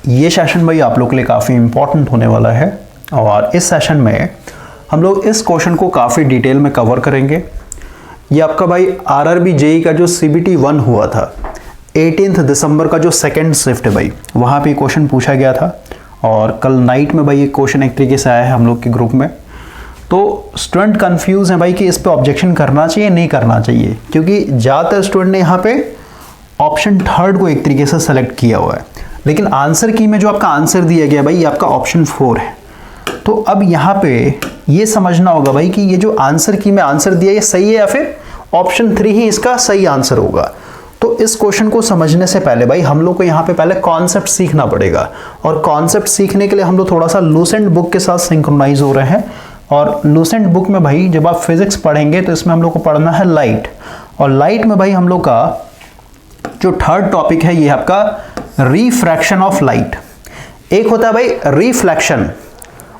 ये सेशन भाई आप लोग के लिए काफ़ी इम्पोर्टेंट होने वाला है और इस सेशन में हम लोग इस क्वेश्चन को काफ़ी डिटेल में कवर करेंगे। ये आपका भाई आरआरबी जेई का जो सीबीटी 1 हुआ था 18 दिसंबर का जो सेकंड शिफ्ट है भाई, वहाँ पे क्वेश्चन पूछा गया था और कल नाइट में भाई ये क्वेश्चन एक तरीके से आया है हम लोग के ग्रुप में। तो स्टूडेंट कंफ्यूज हैं भाई कि इस पे ऑब्जेक्शन करना चाहिए नहीं करना चाहिए, क्योंकि ज़्यादातर स्टूडेंट ने यहाँ पे ऑप्शन थर्ड को एक तरीके से सेलेक्ट किया हुआ है, लेकिन आंसर की में जो आपका आंसर दिया गया भाई ये आपका ऑप्शन 4 है। तो अब यहाँ पे ये समझना होगा भाई कि ये जो आंसर की में आंसर दिया ये सही है या फिर ऑप्शन 3 ही इसका सही आंसर होगा। तो इस क्वेश्चन को समझने से पहले भाई हम लोग को यहाँ पे पहले कॉन्सेप्ट सीखना पड़ेगा और कॉन्सेप्ट सीखने के लिए हम लोग थोड़ा सा लूसेंट बुक के साथ सिंक्रोनाइज हो रहे हैं। और लूसेंट बुक में भाई जब आप फिजिक्स पढ़ेंगे तो इसमें हम लोग को पढ़ना है लाइट, और लाइट में भाई हम लोग का जो थर्ड टॉपिक है ये आपका रिफ्रैक्शन ऑफ लाइट। एक होता है भाई रिफ्लेक्शन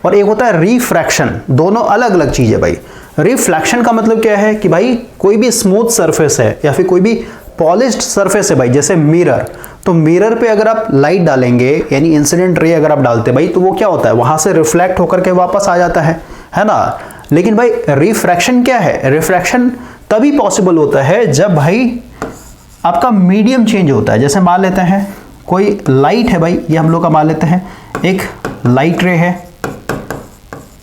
और एक होता है रिफ्रैक्शन, दोनों अलग अलग चीज है भाई। रिफ्लेक्शन का मतलब क्या है कि भाई कोई भी स्मूथ सरफेस है या फिर कोई भी पॉलिश्ड सरफेस है भाई, जैसे मिरर, तो मिरर पे अगर आप लाइट डालेंगे यानी इंसिडेंट रे अगर आप डालते भाई तो वो क्या होता है वहां से रिफ्लेक्ट होकर के वापस आ जाता है ना। लेकिन भाई रिफ्रैक्शन क्या है? रिफ्रैक्शन तभी पॉसिबल होता है जब भाई आपका मीडियम चेंज होता है। जैसे मान लेते हैं कोई लाइट है भाई, ये हम लोग का मान लेते हैं एक लाइट रे है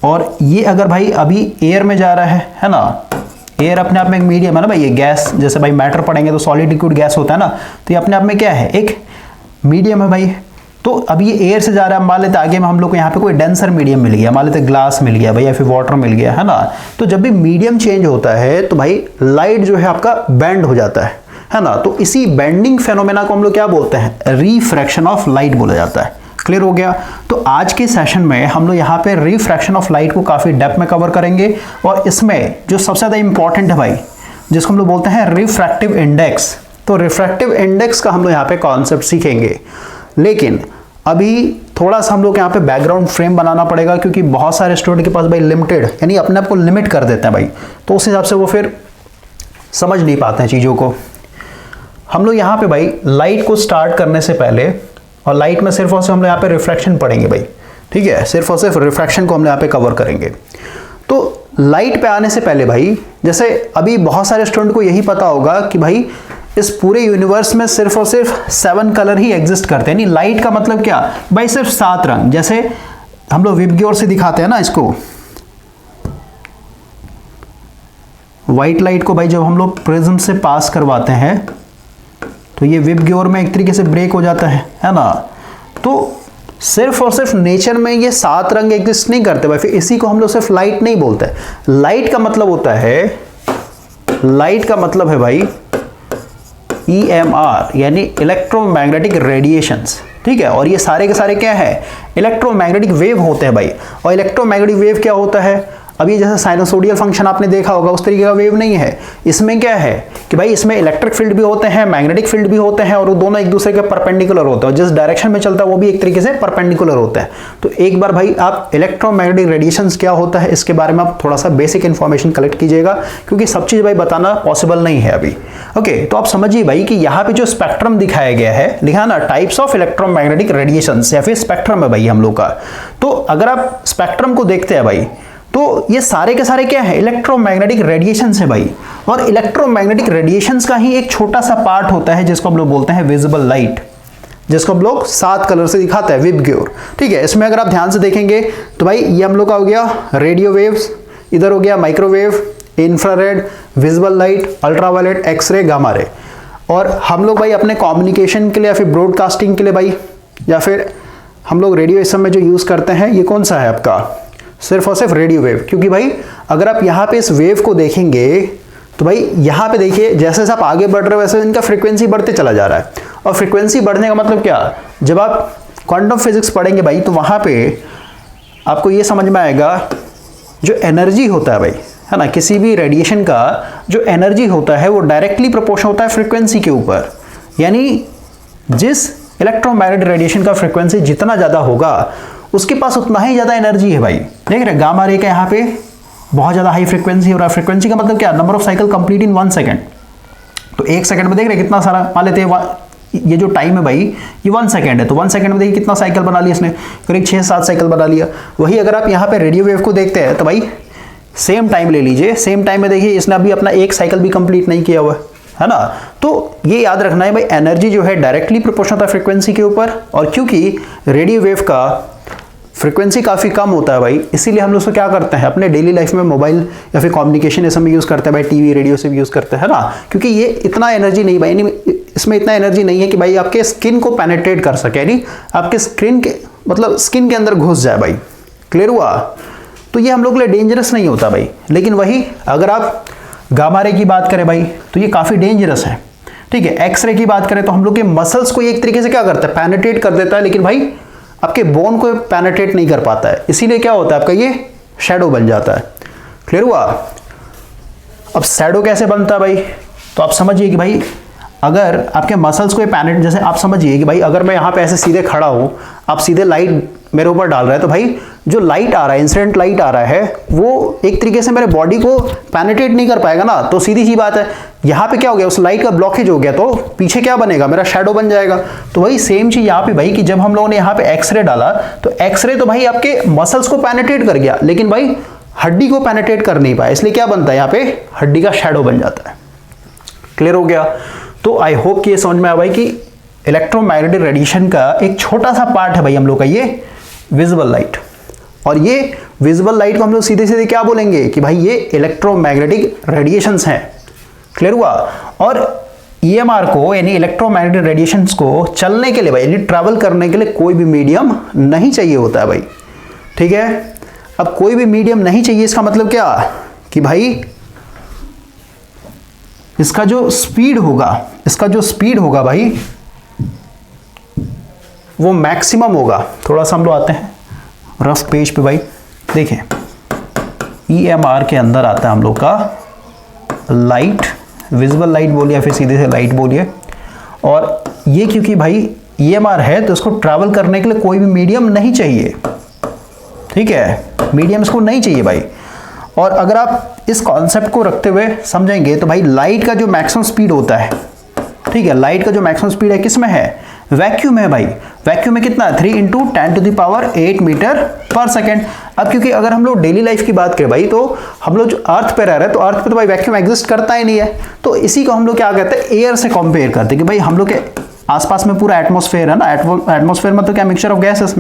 और ये अगर भाई अभी एयर में जा रहा है ना, एयर अपने आप में एक मीडियम है ना भाई, ये गैस जैसे भाई मैटर पढ़ेंगे तो सॉलिड लिक्विड गैस होता है ना, तो ये अपने आप में क्या है एक मीडियम है भाई। तो अब ये एयर से जा रहा है, मान लेते आगे में हम लोग को यहाँ पे कोई डेंसर मीडियम मिल गया, मान लेते ग्लास मिल गया भाई या फिर वाटर मिल गया है ना। तो जब भी मीडियम चेंज होता है तो भाई लाइट जो है आपका बेंड हो जाता है ना। तो इसी बेंडिंग फेनोमेना को हम लोग क्या बोलते हैं? रिफ्रैक्शन ऑफ लाइट बोला जाता है। क्लियर हो गया? तो आज के सेशन में हम लोग यहाँ पे रिफ्रैक्शन ऑफ लाइट को काफी डेप्थ में कवर करेंगे और इसमें जो सबसे ज्यादा इंपॉर्टेंट है भाई जिसको हम लोग बोलते हैं रिफ्रैक्टिव इंडेक्स, तो रिफ्रैक्टिव इंडेक्स का हम लोग यहाँ पे कॉन्सेप्ट सीखेंगे। लेकिन अभी थोड़ा सा हम लोग यहाँ पे बैकग्राउंड फ्रेम बनाना पड़ेगा, क्योंकि बहुत सारे स्टूडेंट के पास भाई लिमिटेड यानी अपने आप को लिमिट कर देते हैं भाई, तो उस हिसाब से वो फिर समझ नहीं पाते हैं चीज़ों को। हम लोग यहाँ पे भाई लाइट को स्टार्ट करने से पहले, और लाइट में सिर्फ और सिर्फ हम लोग यहाँ पे रिफ्लेक्शन पढ़ेंगे भाई, ठीक है, सिर्फ और सिर्फ रिफ्रैक्शन को हम लोग यहाँ पे कवर करेंगे। तो लाइट पे आने से पहले भाई जैसे अभी बहुत सारे स्टूडेंट को यही पता होगा कि भाई इस पूरे यूनिवर्स में सिर्फ और सिर्फ 7 कलर ही एग्जिस्ट करते हैं। नहीं, लाइट का मतलब क्या भाई? सिर्फ 7 रंग। जैसे हम लोग विबग्योर से दिखाते हैं ना इसको, व्हाइट लाइट को भाई जब हम लोग प्रिज्म से पास करवाते हैं तो ये विबग्योर में एक तरीके से ब्रेक हो जाता है ना। तो सिर्फ और सिर्फ नेचर में ये 7 रंग एग्जिस्ट नहीं करते भाई, फिर इसी को हम लोग सिर्फ लाइट नहीं बोलते। लाइट का मतलब होता है, लाइट का मतलब है भाई EMR यानी इलेक्ट्रोमैग्नेटिक रेडिएशंस, ठीक है। और ये सारे के सारे क्या है? इलेक्ट्रोमैग्नेटिक वेव होते हैं भाई। और इलेक्ट्रोमैग्नेटिक वेव क्या होता है? अभी जैसे साइनसोडियल फंक्शन आपने देखा होगा उस तरीके का वेव नहीं है। इसमें क्या है कि भाई इसमें इलेक्ट्रिक फील्ड भी होते हैं, मैग्नेटिक फील्ड भी होते हैं, और वो दोनों एक दूसरे के परपेंडिकुलर होते हैं, जिस डायरेक्शन में चलता है वो भी एक तरीके से परपेंडिकुलर होता है। तो एक बार भाई आप इलेक्ट्रोमैग्नेटिक रेडिएशंस क्या होता है इसके बारे में आप थोड़ा सा बेसिक इंफॉर्मेशन कलेक्ट कीजिएगा, क्योंकि सब चीज भाई बताना पॉसिबल नहीं है अभी। ओके, तो आप समझिए भाई कि यहाँ पे जो स्पेक्ट्रम दिखाया गया है, लिखा ना टाइप्स ऑफ इलेक्ट्रोमैग्नेटिक रेडिएशंस, या फिर स्पेक्ट्रम है भाई हम लोग का। तो अगर आप स्पेक्ट्रम को देखते हैं भाई तो ये सारे के सारे क्या है? इलेक्ट्रोमैग्नेटिक रेडिएशंस है भाई। और इलेक्ट्रोमैग्नेटिक रेडिएशंस का ही एक छोटा सा पार्ट होता है जिसको हम लोग बोलते हैं विजिबल लाइट, जिसको हम लोग 7 कलर से दिखाते हैं विबग्योर, ठीक है। इसमें अगर आप ध्यान से देखेंगे तो भाई ये हम लोग का हो गया रेडियो वेव्स, इधर हो गया microwave, infrared, visible light, ultraviolet, x-ray, gamma ray. और हम लोग भाई अपने कम्युनिकेशन के लिए या फिर ब्रॉडकास्टिंग के लिए भाई, या फिर हम लोग रेडियो इस समय जो यूज करते हैं ये कौन सा है आपका? सिर्फ और सिर्फ रेडियो वेव। क्योंकि भाई अगर आप यहाँ पे इस वेव को देखेंगे तो भाई यहाँ पे देखिए जैसे जैसे आप आगे बढ़ रहे हो वैसे इनका फ्रीक्वेंसी बढ़ते चला जा रहा है। और फ्रीक्वेंसी बढ़ने का मतलब क्या? जब आप क्वांटम फिजिक्स पढ़ेंगे भाई तो वहाँ पे आपको ये समझ में आएगा जो एनर्जी होता है भाई, है ना, किसी भी रेडिएशन का जो एनर्जी होता है वो डायरेक्टली प्रोपोर्शनल होता है फ्रीक्वेंसी के ऊपर। यानी जिस इलेक्ट्रोमैग्नेटिक रेडिएशन का फ्रीक्वेंसी जितना ज़्यादा होगा उसके पास उतना ही ज़्यादा एनर्जी है भाई। देख रहे गामा रे का यहाँ पे बहुत ज़्यादा हाई फ्रीक्वेंसी हो रहा है। फ्रीक्वेंसी का मतलब क्या? Number of cycle complete in 1 second. तो 1 सेकंड में देख रहे कितना सारा, मान लेते हैं ये जो टाइम है भाई ये 1 सेकेंड है, तो 1 सेकेंड में देखिए कितना साइकिल बना लिया इसने, करीब 6-7 साइकिल बना लिया। वही अगर आप यहाँ पे रेडियो वेव को देखते हैं तो भाई सेम टाइम ले लीजिए, सेम टाइम में देखिए इसने अभी अपना एक साइकिल भी कंप्लीट नहीं किया हुआ है ना। तो ये याद रखना है भाई, एनर्जी जो है डायरेक्टली प्रोपोर्शनल है फ्रीक्वेंसी के ऊपर, और क्योंकि रेडियो वेव का फ्रीक्वेंसी काफ़ी कम होता है भाई, इसीलिए हम लोग उसको क्या करते हैं अपने डेली लाइफ में मोबाइल या फिर कम्युनिकेशन ये सब में यूज़ करते हैं भाई, टीवी रेडियो से भी यूज़ करते हैं ना, क्योंकि ये इतना एनर्जी नहीं भाई, इसमें इतना एनर्जी नहीं है कि भाई आपके स्किन को पेनिट्रेट कर सके, यानी आपके स्किन के मतलब स्किन के अंदर घुस जाए भाई। क्लियर हुआ? तो ये हम लोग के लिए डेंजरस नहीं होता भाई। लेकिन वही अगर आप गामा रे की बात करें भाई तो ये काफ़ी डेंजरस है। ठीक है, एक्सरे की बात करें तो हम लोग के मसल्स को एक तरीके से क्या करता है, पेनिट्रेट कर देता है, लेकिन भाई आपके बोन को पेनिट्रेट नहीं कर पाता है, इसीलिए क्या होता है आपका ये शैडो बन जाता है। क्लियर हुआ? अब शैडो कैसे बनता है भाई, तो आप समझिए कि भाई अगर आपके मसल्स को पेनिट्रेट, जैसे आप समझिए कि भाई अगर मैं यहाँ पे ऐसे सीधे खड़ा हूँ, आप सीधे लाइट मेरे ऊपर डाल रहे हैं, तो भाई जो लाइट आ रहा है, इंसिडेंट लाइट आ रहा है, वो एक तरीके से मेरे बॉडी को पेनिट्रेट नहीं कर पाएगा ना। तो सीधी सी बात है, यहाँ पे क्या हो गया, उस लाइट का ब्लॉकेज हो गया, तो पीछे क्या बनेगा, मेरा शैडो बन जाएगा। तो वही सेम चीज यहाँ पे भाई कि जब हम लोगों ने यहाँ पे एक्सरे डाला तो एक्सरे तो भाई आपके मसल्स को पेनिट्रेट कर गया, लेकिन भाई हड्डी को पेनिट्रेट कर नहीं पाया, इसलिए क्या बनता है यहाँ पे हड्डी का शैडो बन जाता है। क्लियर हो गया? तो आई होप कि ये समझ में आया भाई कि इलेक्ट्रोमैग्नेटिक रेडिएशन का एक छोटा सा पार्ट है भाई हम लोग का ये विजिबल लाइट, और ये विजिबल लाइट को हम लोग सीधे सीधे क्या बोलेंगे कि भाई ये इलेक्ट्रोमैग्नेटिक रेडिएशंस हैं। क्लियर हुआ? और ईएमआर को यानी इलेक्ट्रोमैग्नेटिक रेडिएशंस को चलने के लिए भाई, यानी ट्रैवल करने के लिए कोई भी मीडियम नहीं चाहिए होता है भाई। ठीक है, अब कोई भी मीडियम नहीं चाहिए, इसका मतलब क्या कि भाई इसका जो स्पीड होगा भाई वो मैक्सिमम होगा। थोड़ा सा हम लोग आते हैं रफ पेज पे भाई, देखें ईएमआर के अंदर आता है हम लोग का लाइट, विजिबल लाइट बोलिए या फिर सीधे से लाइट बोलिए, और ये क्योंकि भाई ईएमआर है तो इसको ट्रैवल करने के लिए कोई भी मीडियम नहीं चाहिए। ठीक है, मीडियम इसको नहीं चाहिए भाई। और अगर आप इस कॉन्सेप्ट को रखते हुए समझेंगे तो भाई लाइट का जो मैक्सिमम स्पीड होता है, ठीक है, लाइट का जो मैक्सिमम स्पीड है किस में है, वैक्यूम में भाई। वैक्यूम में कितना है 3 × 10⁸ मीटर पर सेकेंड। अब क्योंकि अगर हम लोग डेली लाइफ की बात करें भाई, तो हम लोग जो अर्थ पे रह रहे हैं तो अर्थ पे तो भाई वैक्यूम एग्जिस्ट करता ही नहीं है, तो इसी को हम लोग क्या कहते हैं, एयर से कंपेयर करते हैं कि भाई हम लोग के आसपास में पूरा एटमॉस्फेयर है ना, एटमॉस्फेयर में तो क्या मिक्सचर ऑफ गैसेस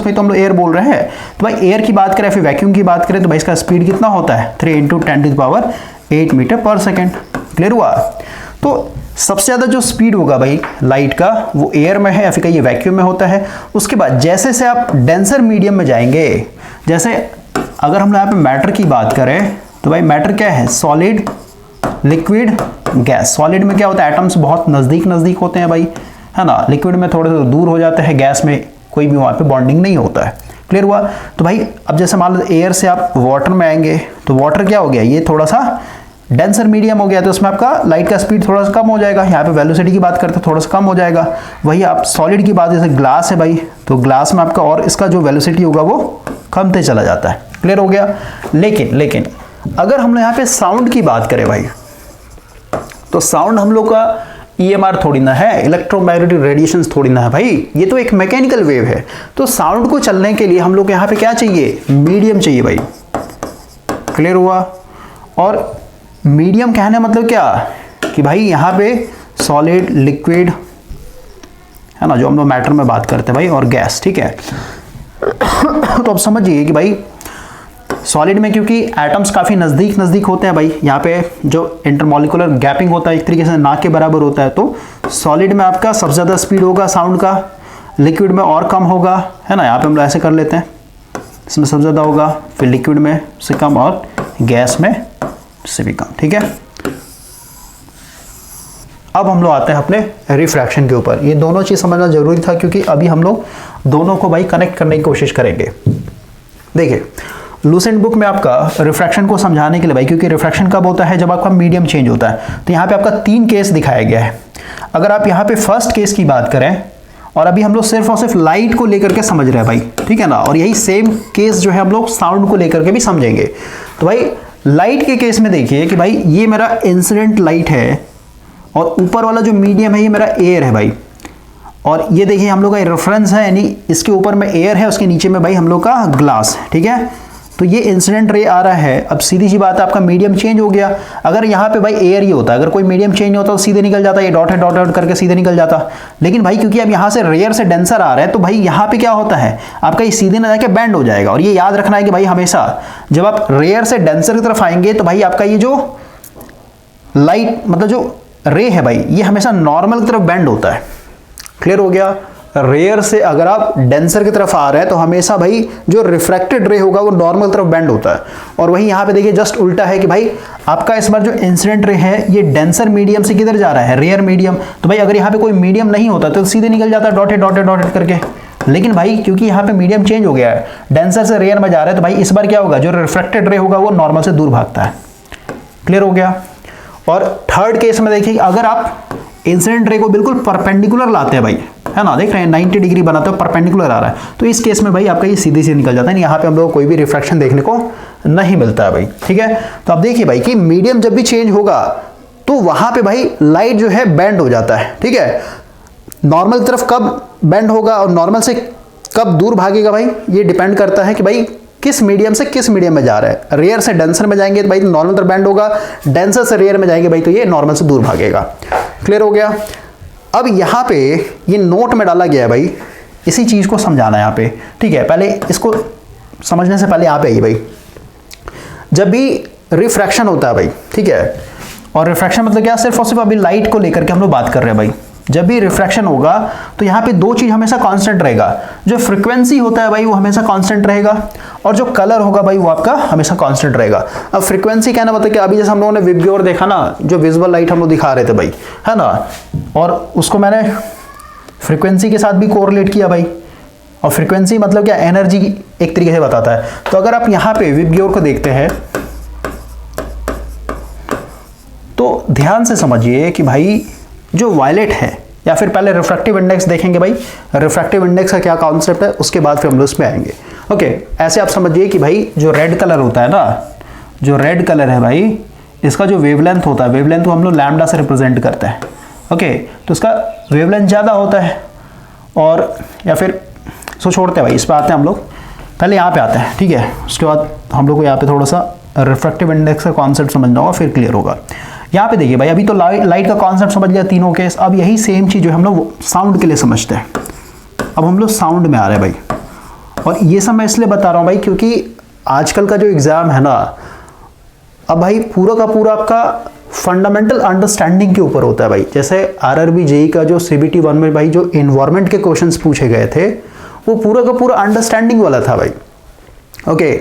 में तो हम लोग एयर बोल रहे हैं। तो भाई एयर की बात करें फिर वैक्यूम की बात करें तो भाई इसका स्पीड कितना होता है 3 × 10⁸ मीटर पर सेकेंड। क्लियर हुआ? तो सबसे ज़्यादा जो स्पीड होगा भाई लाइट का वो एयर में है या फिर कहीं वैक्यूम में होता है। उसके बाद जैसे से आप डेंसर मीडियम में जाएंगे, जैसे अगर हम यहाँ पे मैटर की बात करें तो भाई मैटर क्या है, सॉलिड, लिक्विड, गैस। सॉलिड में क्या होता है, एटम्स बहुत नज़दीक होते हैं भाई, है ना। लिक्विड में थोड़े से दूर हो जाते हैं, गैस में कोई भी वहाँ पे बॉन्डिंग नहीं होता है। क्लियर हुआ? तो भाई अब जैसे मान लो एयर से आप वाटर में आएंगे तो वाटर क्या हो गया, ये थोड़ा सा डेंसर मीडियम हो गया, तो उसमें आपका लाइट का स्पीड थोड़ा सा कम हो जाएगा। यहाँ पे वेलोसिटी की बात करते हैं थोड़ा सा कम हो जाएगा। वही आप सॉलिड की बात, जैसे ग्लास है भाई, तो ग्लास में आपका और इसका जो वेलोसिटी होगा वो कमते चला जाता है। क्लियर हो गया? लेकिन अगर हम लोग यहाँ पे साउंड की बात करें भाई, तो साउंड हम लोग का ईएमआर थोड़ी ना है, इलेक्ट्रोमैग्नेटिक रेडिएशंस थोड़ी ना है भाई, ये तो एक मैकेनिकल वेव है। तो साउंड को चलने के लिए हम लोग यहाँ पे क्या चाहिए, मीडियम चाहिए भाई। क्लियर हुआ? और मीडियम कहने मतलब क्या कि भाई यहाँ पे सॉलिड, लिक्विड, है ना, जो हम लोग मैटर में बात करते हैं भाई, और गैस। ठीक है, तो अब समझिए कि भाई सॉलिड में क्योंकि एटम्स काफ़ी नज़दीक होते हैं भाई, यहाँ पे जो इंटरमॉलिकुलर गैपिंग होता है एक तरीके से ना के बराबर होता है, तो सॉलिड में आपका सबसे ज़्यादा स्पीड होगा साउंड का, लिक्विड में और कम होगा, है ना। यहाँ पे हम लोग ऐसे कर लेते हैं, इसमें सबसे ज़्यादा होगा, फिर लिक्विड में से कम, और गैस में से भी कम। ठीक है, अब हम लोग आते हैं अपने रिफ्रैक्शन के ऊपर। ये दोनों चीज़ समझना जरूरी था क्योंकि अभी हम लोग दोनों को भाई कनेक्ट करने की कोशिश करेंगे। देखिए लूसेंट बुक में आपका रिफ्रैक्शन को समझाने के लिए भाई, क्योंकि रिफ्रैक्शन कब होता है, जब आपका मीडियम चेंज होता है, तो यहाँ पे आपका 3 केस दिखाया गया है। अगर आप यहाँ पे फर्स्ट केस की बात करें, और अभी हम लोग सिर्फ और सिर्फ लाइट को लेकर के समझ रहे हैं भाई, ठीक है ना, और यही सेम केस जो है हम लोग साउंड को लेकर के भी समझेंगे। तो भाई लाइट के केस में देखिए कि भाई ये मेरा इंसिडेंट लाइट है, और ऊपर वाला जो मीडियम है ये मेरा एयर है भाई, और ये देखिए हम लोग का रेफरेंस है, यानी इसके ऊपर में एयर है, उसके नीचे में भाई हम लोग का ग्लास है, ठीक है। तो ये इंसिडेंट रे आ रहा है। अब सीधी सी बात है, आपका मीडियम चेंज हो गया। अगर यहाँ पे भाई एयर ही होता, अगर कोई मीडियम चेंज नहीं होता तो सीधे निकल जाता, ये डॉट है, डॉट डॉट करके सीधे निकल जाता। लेकिन भाई क्योंकि अब यहाँ से रेयर से डेंसर आ रहा है, तो भाई यहाँ पे क्या होता है, आपका ये सीधे ना जाके बैंड हो जाएगा। और ये याद रखना है कि भाई हमेशा जब आप रेयर से डेंसर की तरफ आएंगे तो भाई आपका ये जो लाइट मतलब जो रे है भाई, ये हमेशा नॉर्मल की तरफ बैंड होता है। क्लियर हो गया। रेयर से अगर आप डेंसर की तरफ आ रहे हैं तो हमेशा भाई जो रिफ्रैक्टेड रे होगा वो नॉर्मल तरफ बेंड होता है। और वही यहाँ पे देखिए जस्ट उल्टा है कि भाई आपका इस बार जो इंसिडेंट रे है ये डेंसर मीडियम से किधर जा रहा है, रेयर मीडियम। तो भाई अगर यहाँ पे कोई मीडियम नहीं होता तो सीधे निकल जाता है डॉटेड डॉटेड डॉटेड करके। लेकिन भाई क्योंकि यहाँ पे मीडियम चेंज हो गया है, डेंसर से रेयर में जा रहा है, तो भाई इस बार क्या होगा, जो रिफ्रैक्टेड रे होगा वो नॉर्मल से दूर भागता है। क्लियर हो गया। और थर्ड केस में देखिए, अगर आप इंसिडेंट रे को बिल्कुल परपेंडिकुलर लाते हैं भाई, है ना, देख रहे हैं 90 डिग्री बनाते हो, परपेंडिकुलर आ रहा है, तो इस केस में भाई आपका ये सीधे से निकल जाता है। यहाँ पे हम लोग को कोई भी रिफ्रैक्शन देखने को नहीं मिलता है भाई, ठीक है। तो अब देखिए भाई कि मीडियम जब भी चेंज होगा तो वहां पे भाई लाइट जो है बेंड हो जाता है, ठीक है। नॉर्मल की तरफ कब बेंड होगा और नॉर्मल से कब दूर भागेगा भाई, ये डिपेंड करता है कि भाई किस मीडियम से किस मीडियम में जा रहा है। रेयर से डेंसर में जाएंगे तो भाई नॉर्मल तरफ बेंड होगा, डेंसर से रेयर में जाएंगे भाई तो ये नॉर्मल से दूर भागेगा। क्लियर हो गया। अब यहाँ पे ये नोट में डाला गया है भाई, इसी चीज को समझाना है यहाँ पे, ठीक है। पहले इसको समझने से पहले यहाँ पे आइए भाई, जब भी रिफ्रैक्शन होता है भाई, ठीक है, और रिफ्रैक्शन मतलब क्या, सिर्फ और सिर्फ अभी लाइट को लेकर के हम लोग बात कर रहे हैं भाई। जब भी रिफ्रैक्शन होगा तो यहाँ पे दो चीज हमेशा कांस्टेंट रहेगा, जो फ्रीक्वेंसी होता है भाई वो हमेशा कांस्टेंट रहेगा, और जो कलर होगा भाई वो आपका हमेशा कांस्टेंट रहेगा। अब फ्रीक्वेंसी कहना मतलब कि अभी जैसे हम लोगों ने विबग्योर देखा ना, जो विजुअल लाइट हम लोग दिखा रहे थे भाई, है ना, और उसको मैंने फ्रीक्वेंसी के साथ भी कोरिलेट किया भाई। और फ्रीक्वेंसी मतलब क्या, एनर्जी एक तरीके से बताता है। तो अगर आप यहाँ पे विबग्योर को देखते हैं तो ध्यान से समझिए कि भाई जो वायलेट है, या फिर पहले रिफ्रैक्टिव इंडेक्स देखेंगे भाई, रिफ्रैक्टिव इंडेक्स का क्या कॉन्सेप्ट है, उसके बाद फिर हम लोग इसमें आएंगे। ओके, ऐसे आप समझिए कि भाई जो रेड कलर होता है ना, जो रेड कलर है भाई, इसका जो वेवलेंथ होता है, वेवलेंथ को हम लोग लैम्डा से रिप्रेजेंट करते हैं। ओके, तो इसका वेवलेंथ ज़्यादा होता है, और या फिर सो छोड़ते हैं भाई, इस पर आते हैं हम लोग, पहले यहाँ पे आते हैं, ठीक है। उसके बाद हम लोग को यहाँ पे थोड़ा सा रिफ्रैक्टिव इंडेक्स का कॉन्सेप्ट समझना होगा, फिर क्लियर होगा। यहाँ पे देखिए भाई, अभी तो लाइट का कॉन्सेप्ट समझ लिया तीनों केस। अब यही सेम चीज़ जो हम लोग साउंड के लिए समझते हैं। अब हम लोग साउंड में आ रहे हैं भाई, और ये सब मैं इसलिए बता रहा हूँ भाई क्योंकि आजकल का जो एग्ज़ाम है ना, अब भाई पूरा का पूरा आपका फंडामेंटल अंडरस्टैंडिंग के ऊपर होता है भाई। जैसे आरआरबी जेईई का जो CBT 1 में भाई जो इन्वायरमेंट के क्वेश्चंस पूछे गए थे, वो पूरा का पूरा अंडरस्टैंडिंग वाला था भाई। ओके,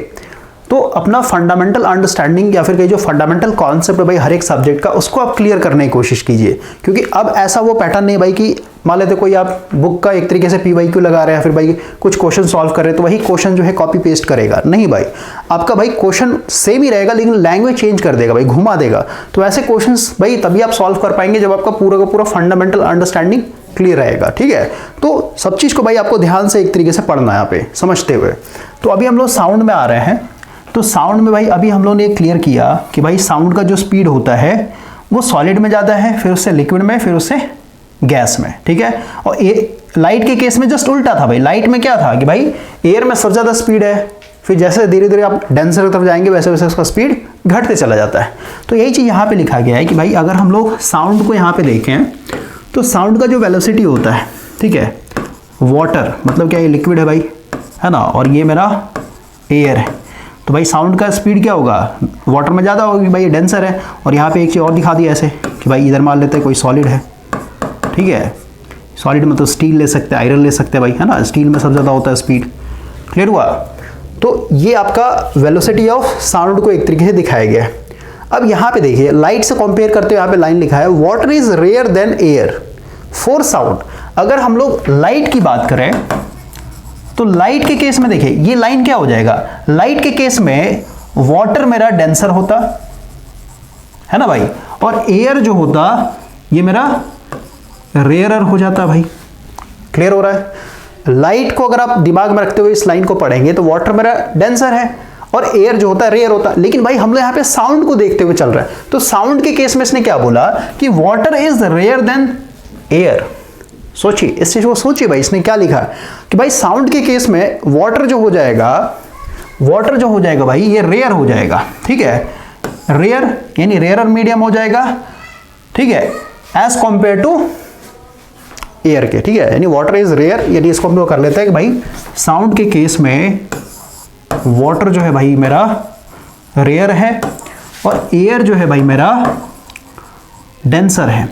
तो अपना फंडामेंटल अंडरस्टैंडिंग या फिर कहीं जो फंडामेंटल कॉन्सेप्ट है भाई हर एक सब्जेक्ट का, उसको आप क्लियर करने की कोशिश कीजिए। क्योंकि अब ऐसा वो पैटर्न नहीं भाई कि मान लेते कोई आप बुक का एक तरीके से PYQ लगा रहे हैं, फिर भाई कुछ क्वेश्चन सॉल्व कर रहे हैं तो वही क्वेश्चन जो है कॉपी पेस्ट करेगा, नहीं भाई। आपका भाई क्वेश्चन सेम ही रहेगा लेकिन लैंग्वेज चेंज कर देगा भाई, घुमा देगा। तो ऐसे क्वेश्चन भाई तभी आप सॉल्व कर पाएंगे जब आपका पूरा का पूरा फंडामेंटल अंडरस्टैंडिंग क्लियर रहेगा, ठीक है। तो सब चीज़ को भाई आपको ध्यान से एक तरीके से पढ़ना है यहाँ पे समझते हुए। तो अभी हम लोग साउंड में आ रहे हैं। तो साउंड में भाई अभी हम लोगों ने क्लियर किया कि भाई साउंड का जो स्पीड होता है वो सॉलिड में जाता है, फिर उससे लिक्विड में, फिर उससे गैस में, ठीक है। और लाइट के केस में जस्ट उल्टा था भाई। लाइट में क्या था कि भाई एयर में सबसे ज़्यादा स्पीड है, फिर जैसे धीरे धीरे आप डेंसर की तरफ जाएंगे वैसे वैसे उसका स्पीड घटते चला जाता है। तो यही चीज़ यहाँ पे लिखा गया है कि भाई अगर हम लोग साउंड को यहाँ पे देखें तो साउंड का जो वेलोसिटी होता है, ठीक है, वाटर मतलब क्या, ये लिक्विड है भाई, है ना, और ये मेरा एयर है। तो भाई साउंड का स्पीड क्या होगा, वाटर में ज़्यादा होगी भाई, ये डेंसर है। और यहाँ पे एक चीज़ और दिखा दी ऐसे कि भाई इधर मान लेते हैं कोई सॉलिड है, ठीक है। सॉलिड में तो स्टील ले सकते हैं, आयरन ले सकते हैं भाई, है ना, स्टील में सबसे ज़्यादा होता है स्पीड। क्लियर हुआ। तो ये आपका वेलोसिटी ऑफ साउंड को एक तरीके से दिखाया गया है। अब यहाँ पे देखिए लाइट से कंपेयर करते हुए यहाँ पे लाइन लिखा है, water is rare than air for sound. अगर हम लोग लाइट की बात करें तो लाइट के केस में देखिए ये लाइन क्या हो जाएगा, लाइट के केस में वाटर मेरा डेंसर होता है ना भाई, और एयर जो होता ये मेरा रेयरर हो जाता भाई। क्लियर हो रहा है। लाइट को अगर आप दिमाग में रखते हुए इस लाइन को पढ़ेंगे तो वाटर मेरा डेंसर है और एयर जो होता है रेयर होता है। लेकिन भाई हम लोग यहाँ पे साउंड को देखते हुए चल रहा है, तो साउंड के केस में इसने क्या बोला कि water is rare than air. सोचिए इस चीज को, सोचिए भाई इसने क्या लिखा है कि भाई साउंड के केस में वाटर जो हो जाएगा, वाटर जो हो जाएगा भाई ये रेयर हो जाएगा, ठीक है, रेयर यानी रेयर मीडियम हो जाएगा, ठीक है, एज कंपेयर टू एयर के, ठीक है, यानी वाटर इज रेयर, यानी इसको हम लोग कर लेते हैं कि भाई साउंड के केस में वाटर जो है भाई मेरा रेयर है और एयर जो है भाई मेरा डेंसर है।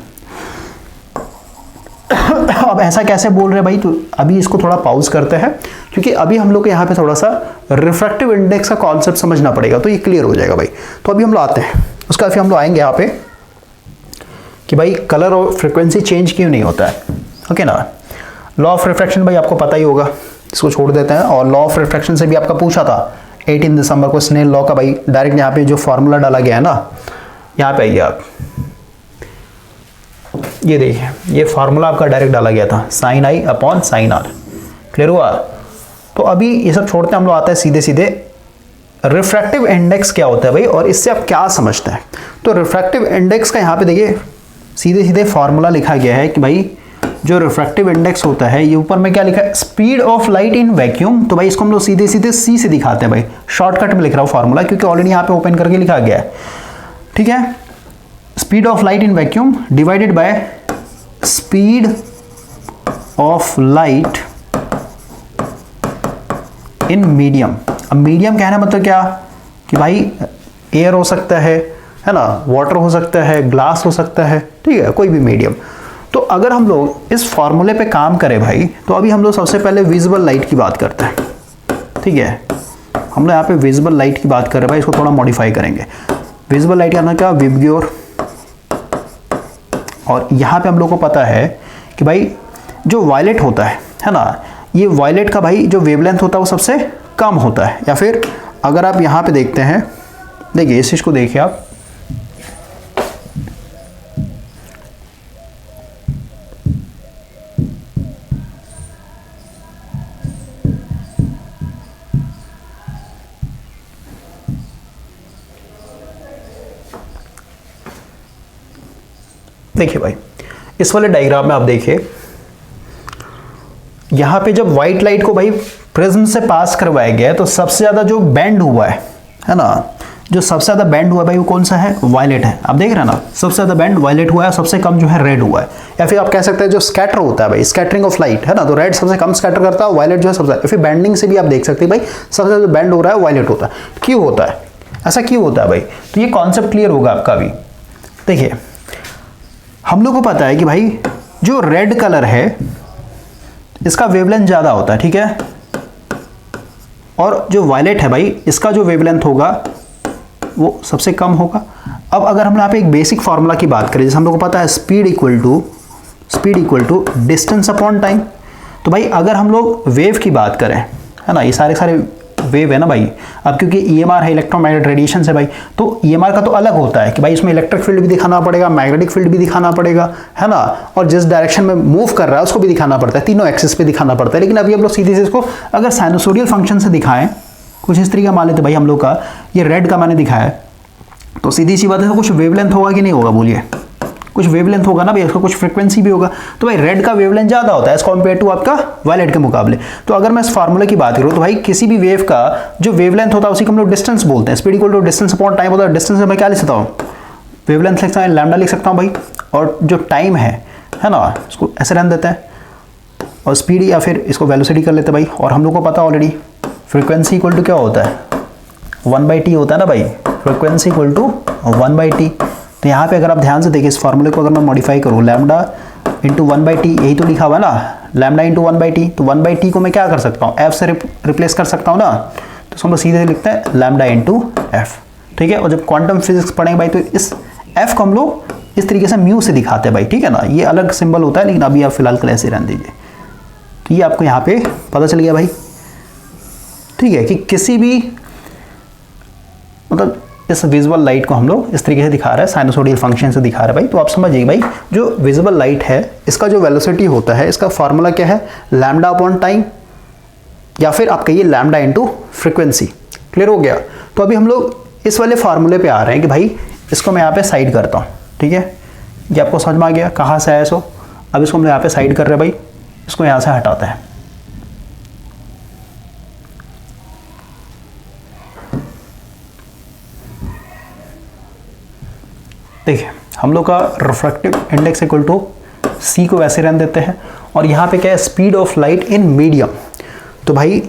अब ऐसा कैसे बोल रहे हैं भाई, तो अभी इसको थोड़ा पॉज करते हैं क्योंकि अभी हम लोग को यहाँ पे थोड़ा सा रिफ्रैक्टिव इंडेक्स का कॉन्सेप्ट समझना पड़ेगा, तो ये क्लियर हो जाएगा भाई। तो अभी हम लोग आते हैं, उसका फिर हम लोग आएंगे यहाँ पे कि भाई कलर और फ्रीक्वेंसी चेंज क्यों नहीं होता है, ओके ना। लॉ ऑफ रिफ्रैक्शन भाई आपको पता ही होगा, इसको छोड़ देते हैं। और लॉ ऑफ रिफ्रैक्शन से भी आपका पूछा था 18 दिसंबर को स्नेल लॉ का, भाई डायरेक्ट यहाँ पे जो फॉर्मूला डाला गया है ना, यहाँ पे आइए आप, ये देखिए ये फार्मूला आपका डायरेक्ट डाला गया था, sine I upon sine R, clear हुआ। तो अभी ये सब छोड़ते हैं, हम लोग आते हैं सीधे सीधे रिफ्रैक्टिव इंडेक्स क्या होता है भाई, और इससे आप क्या समझते हैं। तो रिफ्रैक्टिव इंडेक्स का यहाँ पे देखिए सीधे सीधे फार्मूला लिखा गया है कि भाई जो रिफ्रैक्टिव इंडेक्स होता है, ये ऊपर में क्या लिखा है, speed of light in vacuum. तो भाई इसको हम लोग सीधे सीधे सी से दिखाते हैं भाई, शॉर्टकट में लिख रहा हूँ फार्मूला क्योंकि ऑलरेडी यहाँ पे ओपन करके लिखा गया है, ठीक है। Speed of light in vacuum divided by speed of light in medium. अब मीडियम कहना मतलब क्या कि भाई एयर हो सकता है ना, वाटर हो सकता है, ग्लास हो सकता है, ठीक है, कोई भी मीडियम। तो अगर हम लोग इस फॉर्मूले पे काम करें भाई, तो अभी हम लोग सबसे पहले विजिबल लाइट की बात करते हैं, ठीक है। हम लोग यहाँ पे विजिबल लाइट की बात कर रहे हैं भाई, इसको थोड़ा मॉडिफाई करेंगे। विजिबल लाइट का नाम क्या, विबग्योर। और यहाँ पे हम लोग को पता है कि भाई जो वायलेट होता है ना, ये वायलेट का भाई जो वेवलेंथ होता है वो सबसे कम होता है। या फिर अगर आप यहाँ पे देखते हैं, देखिए इस चीज को देखिए आप, देखिए भाई इस वाले डायग्राम में आप देखिए, यहां पे जब व्हाइट लाइट को भाई प्रिज्म से पास करवाया गया है तो सबसे ज्यादा जो बेंड हुआ है ना, जो सबसे ज्यादा बेंड हुआ है भाई वो कौन सा है, वायलेट है। आप देख रहे हैं ना, सबसे ज्यादा बेंड वायलेट हुआ है, सबसे कम जो है रेड हुआ है। या फिर आप कह सकते हैं जो स्कैटर होता है भाई, स्कैटरिंग ऑफ लाइट है ना, तो रेड सबसे कम स्कैटर करता है, वायलेट जो है सबसे, फिर बेंडिंग से भी आप देख सकते हैं भाई सबसे ज्यादा बेंड हो रहा है वायलेट होता है। क्यों होता है ऐसा, क्यों होता है भाई, तो ये कॉन्सेप्ट क्लियर होगा आपका। अभी देखिए हम लोग को पता है कि भाई जो रेड कलर है इसका वेवलेंथ ज्यादा होता है, ठीक है, और जो वायलेट है भाई इसका जो वेवलेंथ होगा वो सबसे कम होगा। अब अगर हम यहाँ पे एक बेसिक फार्मूला की बात करें, जैसे हम लोग को पता है speed equal to distance upon time. तो भाई अगर हम लोग वेव की बात करें, है ना, ये सारे वेव है ना भाई, अब क्योंकि ईएमआर है, इलेक्ट्रोमैग्नेटिक रेडिएशन से भाई, तो ईएमआर का तो अलग होता है कि भाई इसमें इलेक्ट्रिक फील्ड भी दिखाना पड़ेगा, मैग्नेटिक फील्ड भी दिखाना पड़ेगा, है ना, और जिस डायरेक्शन में मूव कर रहा है उसको भी दिखाना पड़ता है, तीनों एक्सिस पे दिखाना पड़ता है। लेकिन अभी हम लोग सीधे से इसको अगर साइनसोइडल फंक्शन से दिखाएं, कुछ इस तरीके मान लेते भाई हम लोग का, ये रेड का मैंने दिखाया है, तो सीधी सी बात है कुछ वेवलेंथ होगा कि नहीं होगा, बोलिए कुछ वेवलेंथ होगा ना भाई, इसका कुछ फ्रीक्वेंसी भी होगा। तो भाई रेड का वेवलेंथ ज्यादा होता है एज कम्पेयर टू आपका वायलेट के मुकाबले। तो अगर मैं इस फार्मूले की बात करूं तो भाई किसी भी वेव का जो वेवलेंथ होता है उसी को हम लोग डिस्टेंस बोलते हैं। Speed equal to distance upon time होता है। डिस्टेंस में मैं क्या लिख सकता हूँ, वेवलेंथ लिख सकता हूँ, लैम्डा लिख सकता हूँ भाई, और जो टाइम है ना इसको ऐसे रहने देते हैं, और स्पीड या फिर इसको वेलोसिटी कर लेते हैं भाई। और हम लोग को पता ऑलरेडी फ्रीक्वेंसी इक्वल टू क्या होता है, 1/t होता है ना भाई, फ्रीक्वेंसी इक्वल टू 1/t। तो यहाँ पे अगर आप ध्यान से देखिए इस फॉर्मूले को अगर मैं मॉडिफाई करूँ, लैम्डा इंटू 1/t, यही तो लिखा हुआ है ना, लैम्डा इंटू 1/t। तो 1/t को मैं क्या कर सकता हूँ, f से रिप्लेस कर सकता हूँ ना, तो हम लोग सीधे लिखते हैं लैम्डा इंटू f, ठीक है। और जब क्वांटम फिजिक्स पढ़ेंगे भाई तो इस f को हम लोग इस तरीके से म्यू से दिखाते हैं भाई, ठीक है ना, ये अलग सिंबल होता है, लेकिन अभी आप फिलहाल ऐसे रहने दीजिए। तो ये आपको यहाँ पे पता चल गया भाई, ठीक है, कि किसी भी मतलब इस विजुअल लाइट को हम लोग इस तरीके से दिखा रहे हैं, साइनसोइडल फंक्शन से दिखा रहे हैं भाई। तो आप समझिए भाई जो विजिबल लाइट है इसका जो वेलोसिटी होता है इसका फार्मूला क्या है, लैम्डा अपॉन टाइम, या फिर आप कहिए लैम्डा इनटू फ्रीक्वेंसी। क्लियर हो गया। तो अभी हम लोग इस वाले फार्मूले पे आ रहे हैं कि भाई इसको मैं यहाँ पे साइड करता हूँ, ठीक है, ये आपको समझ में आ गया कहाँ से आया सो। अब इसको हम यहाँ पे साइड कर रहे हैं भाई, इसको यहाँ से हटाते हैं। देखिए हम लोग का रिफ्रैक्टिव इंडेक्स इक्वल टू सी को वैसे रहने देते हैं, और यहाँ पे क्या है, speed of light in medium. तो भाई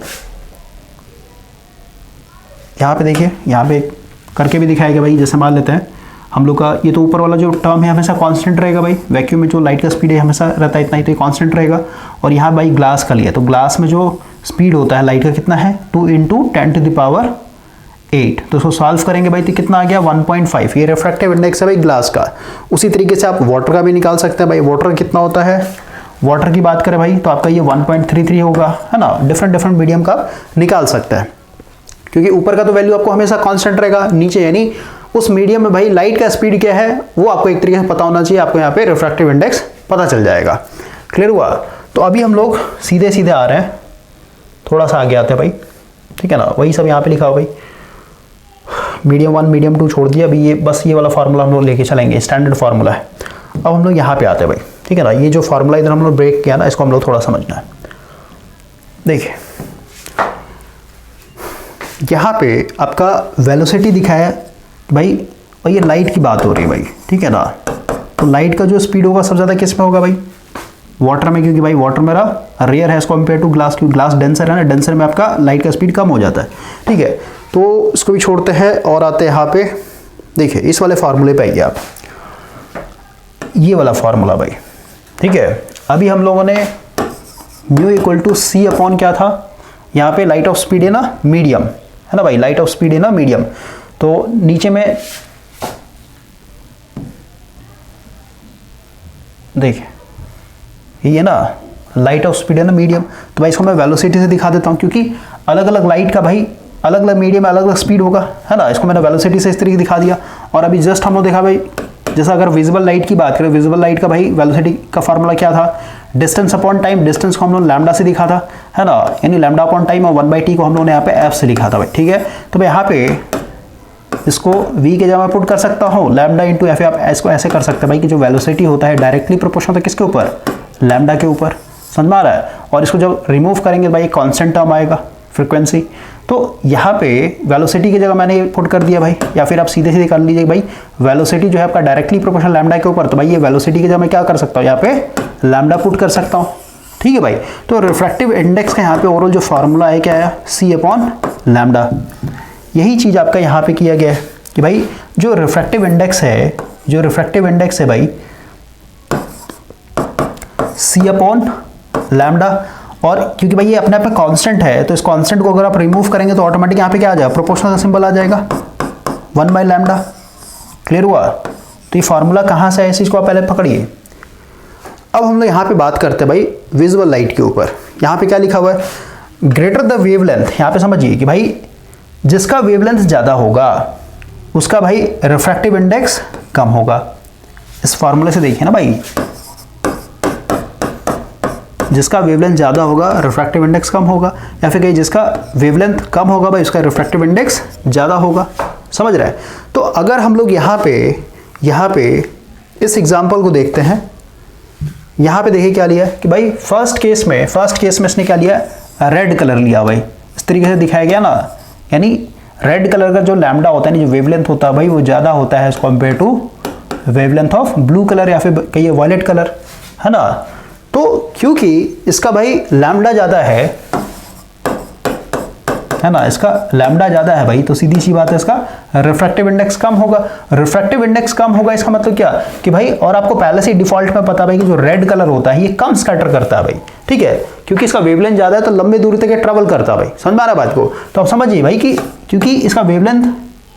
यहाँ पे देखिए, यहाँ पे करके भी दिखाएगा भाई। जैसे मान लेते हैं हम लोग का ये तो ऊपर वाला जो टर्म है हमेशा कांस्टेंट रहेगा भाई, वैक्यूम में जो लाइट का स्पीड है हमेशा रहता है इतना ही, तो ये कांस्टेंट रहेगा। और यहाँ भाई ग्लास का लिया, तो ग्लास में जो स्पीड होता है लाइट का कितना है, 2 × 10⁸ तो इसको सॉल्व करेंगे भाई तो कितना आ गया, 1.5। ये रिफ्रैक्टिव इंडेक्स है भाई ग्लास का। उसी तरीके से आप वाटर का भी निकाल सकते हैं भाई। वाटर कितना होता है, वाटर की बात करें भाई तो आपका ये 1.33 होगा, है ना। डिफरेंट मीडियम का निकाल सकते हैं, क्योंकि ऊपर का तो वैल्यू आपको हमेशा कांस्टेंट रहेगा, नीचे यानी उस मीडियम में भाई लाइट का स्पीड क्या है वो आपको एक तरीके से पता होना चाहिए। आपको यहाँ पे रिफ्रैक्टिव इंडेक्स पता चल जाएगा। क्लियर हुआ। तो अभी हम लोग सीधे सीधे आ रहे हैं, थोड़ा सा आगे आते हैं भाई, ठीक है ना। वही सब यहाँ पे लिखा हो भाई, मीडियम 1 मीडियम 2 छोड़ दिया। अभी ये बस ये वाला फार्मूला हम लोग लेके चलेंगे, स्टैंडर्ड फार्मूला है। अब हम लोग यहाँ पे आते हैं भाई, ठीक है ना। ये जो फार्मूला इधर हम लोग ब्रेक किया ना, इसको हम लोग थोड़ा समझना है। देखिए यहाँ पे आपका वेलोसिटी दिखाया भाई, और ये लाइट की बात हो रही है भाई, ठीक है ना। तो लाइट का जो स्पीड होगा सबसे ज़्यादा किस में होगा भाई, वाटर में, क्योंकि भाई वाटर मेरा रेयर है एज कम्पेयर टू ग्लास, क्योंकि ग्लास डेंसर है ना, डेंसर में आपका लाइट का स्पीड कम हो जाता है, ठीक है। तो इसको भी छोड़ते हैं और आते हैं यहाँ पे। देखिए इस वाले फार्मूले पे आइए आप, ये वाला फार्मूला भाई, ठीक है। अभी हम लोगों ने म्यू = C अपॉन क्या था, यहाँ पे लाइट ऑफ स्पीड है ना मीडियम, है ना भाई, लाइट ऑफ स्पीड है ना मीडियम। तो नीचे में देखिए ये ना लाइट ऑफ स्पीड है ना मीडियम। तो भाई इसको मैं वेलोसिटी से दिखा देता हूँ, क्योंकि अलग अलग लाइट का भाई अलग अलग मीडियम में अलग अलग स्पीड होगा, है ना। इसको मैंने वेलोसिटी से इस तरीके दिखा दिया। और अभी जस्ट हम लोग देखा भाई, जैसा अगर विजिबल लाइट की बात करें, विजिबल लाइट का भाई वेलोसिटी का फार्मूला क्या था, डिस्टेंस अपॉन टाइम। डिस्टेंस को हम लोग लैम्डा से दिखा था, है ना, यानी लैम्डा अपॉन टाइम, और 1/t को हम लोगों ने यहाँ पे f से लिखा था भाई, ठीक है। तो भाई यहाँ पे इसको v के जगह पुट कर सकता हूँ, लैम्डा × f। आप इसको ऐसे कर सकते हैं भाई कि जो वेलोसिटी होता है डायरेक्टली प्रोपोर्शनल होता है किसके ऊपर, लैम्डा के ऊपर, समझ में आ रहा है। और इसको जब रिमूव करेंगे भाई एक कांस्टेंट टर्म आएगा, फ्रीक्वेंसी। तो यहाँ पे वेलोसिटी की जगह मैंने पुट कर दिया भाई, या फिर आप सीधे सीधे कर लीजिए भाई, वेलोसिटी जो है आपका डायरेक्टली प्रोपोर्शनल लैम्डा के ऊपर। तो भाई ये वेलोसिटी की जगह मैं क्या कर सकता हूँ, यहाँ पे लैम्डा पुट कर सकता हूँ, ठीक है भाई। तो रिफ्रैक्टिव इंडेक्स का यहाँ पे ओवरऑल जो फार्मूला है क्या है, C/λ। यही चीज़ आपका यहाँ पे किया गया है कि भाई जो रिफ्रैक्टिव इंडेक्स है, जो रिफ्रैक्टिव इंडेक्स है भाई C/λ। और क्योंकि भाई ये अपने आप में कांस्टेंट है, तो इस कांस्टेंट को अगर आप रिमूव करेंगे तो ऑटोमेटिक यहाँ पे क्या आ जाएगा, प्रोपोर्शनल का सिंबल आ जाएगा, 1/λ। क्लियर हुआ। तो ये फार्मूला कहाँ से है, इस चीज़ को आप पहले पकड़िए। अब हम लोग यहाँ पे बात करते हैं भाई विजुअल लाइट के ऊपर। यहाँ पे क्या लिखा हुआ है, ग्रेटर द वेवलेंथ। यहाँ पे समझिए कि भाई जिसका वेवलेंथ ज़्यादा होगा उसका भाई रिफ्रैक्टिव इंडेक्स कम होगा। इस फार्मूले से देखिए ना भाई, जिसका वेवलेंथ ज़्यादा होगा रिफ्रैक्टिव इंडेक्स कम होगा, या फिर कहीं जिसका वेवलेंथ कम होगा भाई उसका रिफ्रैक्टिव इंडेक्स ज़्यादा होगा। समझ रहे हैं। तो अगर हम लोग यहाँ पे इस एग्जांपल को देखते हैं, यहाँ पे देखिए क्या लिया कि भाई फर्स्ट केस में इसने क्या लिया, रेड कलर लिया भाई। इस तरीके से दिखाया गया ना, यानी रेड कलर का जो लैम्डा होता है, जो वेवलेंथ होता है भाई वो ज़्यादा होता है as compare to wavelength of blue colour, या फिर कहिए वॉयलेट कलर, है ना। तो क्योंकि इसका भाई लैम्डा ज़्यादा है ना, इसका लैम्डा ज़्यादा है भाई, तो सीधी सी बात है इसका रिफ्रैक्टिव इंडेक्स कम होगा। रिफ्रैक्टिव इंडेक्स कम होगा इसका मतलब क्या कि भाई, और आपको पहले से डिफॉल्ट में पता भाई कि जो रेड कलर होता है ये कम स्कैटर करता है भाई, ठीक है, क्योंकि इसका वेवलेंथ ज़्यादा है तो लंबे दूरी तक ट्रेवल करता है भाई। समझ में आ रहा बात को। तो आप समझिए भाई कि क्योंकि इसका वेवलेंथ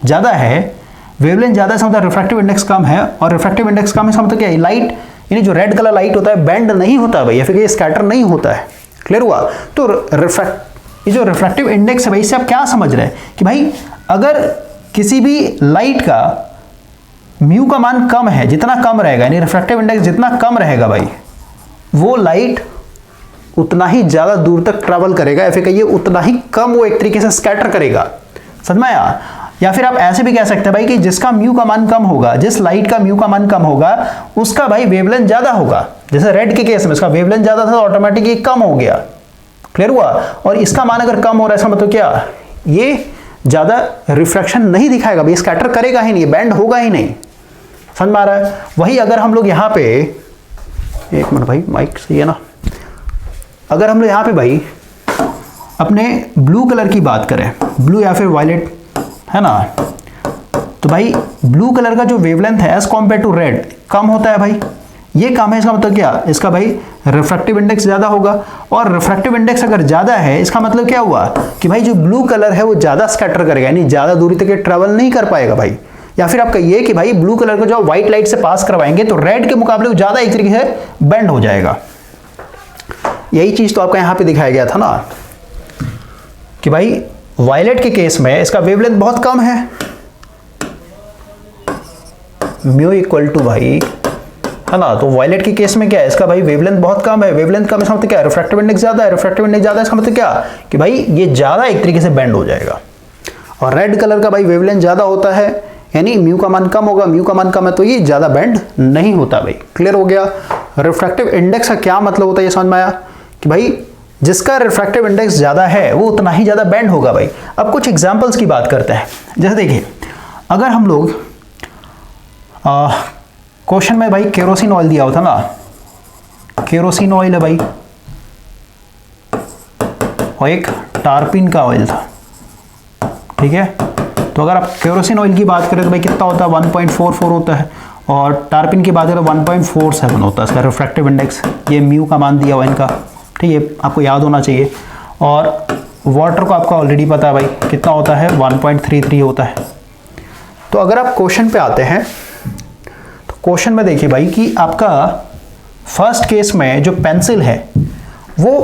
ज़्यादा है, वेवलेंथ ज़्यादा है मतलब रिफ्रैक्टिव इंडेक्स कम है, और रिफ्रैक्टिव इंडेक्स कम है इसका मतलब क्या है, लाइट यानी जो रेड कलर लाइट होता है बेंड नहीं होता है भाई, या फिर ये स्कैटर नहीं होता है। क्लियर हुआ। तो ये जो रिफ्रैक्टिव इंडेक्स है भाई, इससे आप क्या समझ रहे हैं कि भाई अगर किसी भी लाइट का म्यू का मान कम है, जितना कम रहेगा यानी रिफ्रैक्टिव इंडेक्स जितना कम रहेगा भाई, वो लाइट उतना ही ज़्यादा दूर तक ट्रैवल करेगा, या फिर कहिए उतना ही कम वो एक तरीके से स्कैटर करेगा। समझ में आया। या फिर आप ऐसे भी कह सकते हैं भाई कि जिसका म्यू का मान कम होगा, जिस लाइट का म्यू का मान कम होगा उसका भाई वेवलेंथ ज्यादा होगा। जैसे रेड के केस में इसका वेवलेंथ ज्यादा था तो ऑटोमेटिक ये कम हो गया। क्लियर हुआ? और इसका मान अगर कम हो रहा है इसका मतलब क्या, ये ज्यादा रिफ्रैक्शन नहीं दिखाएगा भाई, स्कैटर करेगा ही नहीं, बैंड होगा ही नहीं। समझ में आ रहा है? वही अगर हम लोग यहाँ पे, एक मिनट भाई माइक सही है ना, अगर हम लोग यहाँ पे भाई अपने ब्लू कलर की बात करें, ब्लू या फिर वायलेट है ना, तो भाई ब्लू कलर का जो वेवलेंथ है एज कॉम्पेयर टू रेड कम होता है भाई, ये कम है। इसका मतलब क्या, इसका भाई रिफ्रैक्टिव इंडेक्स ज्यादा होगा। और रिफ्रैक्टिव इंडेक्स अगर ज्यादा है इसका मतलब क्या हुआ कि भाई जो ब्लू कलर है वो ज्यादा स्कैटर करेगा, यानी ज्यादा दूरी तक ट्रेवल नहीं कर पाएगा भाई। या फिर आप कहिए कि भाई ब्लू कलर को जो व्हाइट लाइट से पास करवाएंगे तो रेड के मुकाबले वो ज्यादा एक तरीके से बेंड हो जाएगा। यही चीज तो आपका यहां पे दिखाया गया था ना कि भाई वायलेट के केस में इसका वेवलेंथ बहुत कम है, म्यू इक्वल टू भाई है ना, तो वायलेट के केस में क्या है, इसका भाई वेवलेंथ बहुत कम है। वेवलेंथ कम इसका मतलब क्या है, रिफ्रैक्टिव इंडेक्स ज्यादा है। रिफ्रैक्टिव इंडेक्स ज्यादा है इसका मतलब क्या कि भाई ये ज्यादा एक तरीके से बेंड हो जाएगा। और रेड कलर का भाई वेवलेंथ ज्यादा होता है, यानी म्यू का मान कम होगा, म्यू का मान कम है तो ये ज्यादा बेंड नहीं होता भाई। क्लियर हो गया? रिफ्रैक्टिव इंडेक्स का क्या मतलब होता है ये समझ में आया कि भाई जिसका रिफ्रैक्टिव इंडेक्स ज्यादा है वो उतना ही ज्यादा बेंड होगा भाई। अब कुछ एग्जांपल्स की बात करते हैं। जैसे देखिए, अगर हम लोग क्वेश्चन में भाई केरोसिन ऑयल दिया होता ना, केरोसिन ऑयल है भाई और एक टारपिन का ऑयल था, ठीक है। तो अगर आप केरोसिन ऑयल की बात करें तो भाई कितना होता है, 1.44 होता है, और टारपिन की बात करें 1.47 होता है इसका रिफ्रैक्टिव इंडेक्स। ये म्यू का मान दिया हुआ इनका, ठीक है, आपको याद होना चाहिए। और वाटर को आपका ऑलरेडी पता है भाई कितना होता है, 1.33 होता है। तो अगर आप क्वेश्चन पे आते हैं तो क्वेश्चन में देखिए भाई कि आपका फर्स्ट केस में जो पेंसिल है वो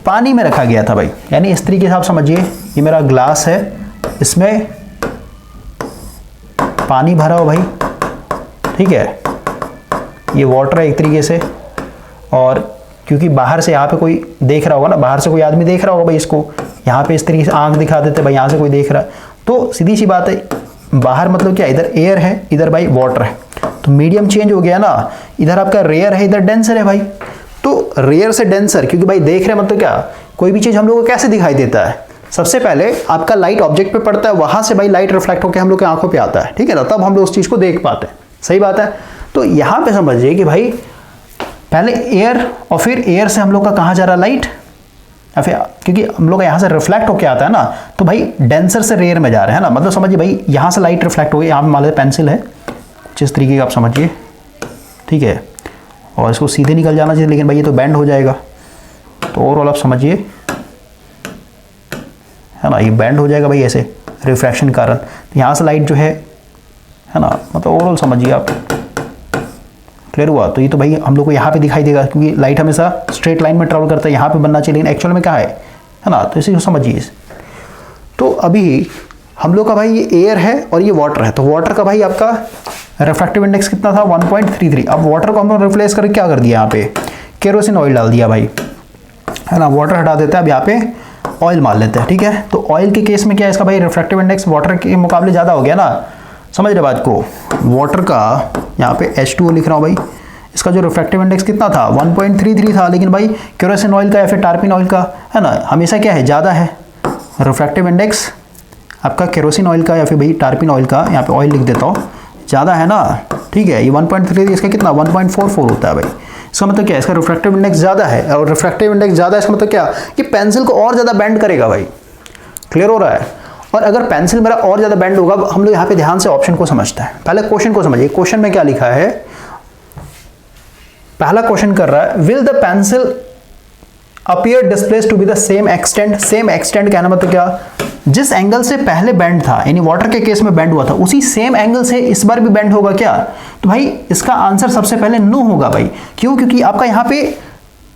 पानी में रखा गया था भाई, यानी इस तरीके से आप समझिए, ये मेरा ग्लास है, इसमें पानी भरा हो भाई, ठीक है, ये वाटर है एक तरीके से। और क्योंकि बाहर से यहाँ पे कोई देख रहा होगा ना, बाहर से कोई आदमी देख रहा होगा भाई इसको, यहाँ पे इस तरीके से आंख दिखा देते भाई, यहाँ से कोई देख रहा है तो सीधी सी बात है, बाहर मतलब क्या, इधर एयर है, इधर भाई वाटर है, तो मीडियम चेंज हो गया ना, इधर आपका रेयर है, इधर डेंसर है भाई। तो रेयर से डेंसर, क्योंकि भाई देख रहे हैं मतलब क्या, कोई भी चीज हम लोग को कैसे दिखाई देता है, सबसे पहले आपका लाइट ऑब्जेक्ट पे पड़ता है, वहां से भाई लाइट रिफ्लेक्ट होकर हम लोग की आंखों पे आता है, ठीक है ना, तब हम लोग उस चीज को देख पाते हैं। सही बात है। तो यहां पे समझिए कि भाई पहले एयर और फिर एयर से हम लोग का कहां जा रहा लाइट, या फिर क्योंकि हम लोग यहां से रिफ्लेक्ट होकर आता है ना, तो भाई डेंसर से रेयर में जा रहे हैं ना, मतलब समझिए भाई यहां से लाइट रिफ्लेक्ट हो गई, यहां पे मान लीजिए पेंसिल है कुछ इस तरीके का, आप समझिए, ठीक है, और इसको सीधे निकल जाना चाहिए, लेकिन भाई ये तो बेंड हो जाएगा, तो ओवरऑल आप समझिए है ना, ये बेंड हो जाएगा भाई ऐसे रिफ्रैक्शन के कारण। तो यहाँ से लाइट जो है ना, मतलब ओवरऑल समझिए आप। क्लियर हुआ? तो ये तो भाई हम लोग को यहाँ पे दिखाई देगा, क्योंकि लाइट हमेशा स्ट्रेट लाइन में ट्रेवल करता है, यहाँ पे बनना चाहिए, लेकिन एक्चुअल में क्या है ना, तो इसी को समझिए। तो अभी हम लोग का भाई ये एयर है और ये वाटर है, तो वाटर का भाई आपका रिफ्रैक्टिव इंडेक्स कितना था, 1.33। अब वाटर को हम लोग रिप्लेस करके क्या कर दिया, यहाँ पे केरोसिन ऑयल डाल दिया भाई, है ना, वाटर हटा देता है, अब यहाँ पे ऑयल मान लेते हैं, ठीक है। तो ऑयल के केस में क्या है, इसका भाई रिफ्रैक्टिव इंडेक्स वाटर के मुकाबले ज़्यादा हो गया ना, समझ रहे बात को। वाटर का यहाँ पे H2O लिख रहा हूँ भाई, इसका जो रिफ्रैक्टिव इंडेक्स कितना था, 1.33 था, लेकिन भाई केरोसिन ऑयल का या फिर टारपिन ऑयल का है ना, हमेशा क्या है, ज़्यादा है रिफ्रैक्टिव इंडेक्स आपका केरोसिन ऑयल का या फिर भाई टारपिन ऑयल का, यहाँ पे ऑयल लिख देता हूँ, ज़्यादा है ना, ठीक है। ये 1.33, इसका कितना 1.44 होता है भाई। इसका मतलब क्या है, इसका रिफ्रैक्टिव इंडेक्स ज़्यादा है, और रिफ्रैक्टिव इंडेक्स ज़्यादा है इसका मतलब क्या कि पेंसिल को और ज़्यादा बेंड करेगा भाई। क्लियर हो रहा है? और अगर पेंसिल मेरा और ज़्यादा बेंड होगा, हम लोग यहाँ पे ध्यान से ऑप्शन को समझते हैं। पहले क्वेश्चन को समझिए, क्वेश्चन में क्या लिखा है, पहला क्वेश्चन कर रहा है, will the pencil appear displace to be the same extent. Same extent कहना मतलब क्या, जिस एंगल से पहले बेंड था, यानी वाटर के केस में बेंड हुआ था, उसी सेम एंगल से इस बार भी बेंड होगा क्या, तो भाई इसका आंसर सबसे पहले नो होगा भाई। क्यों? क्योंकि आपका यहाँ पे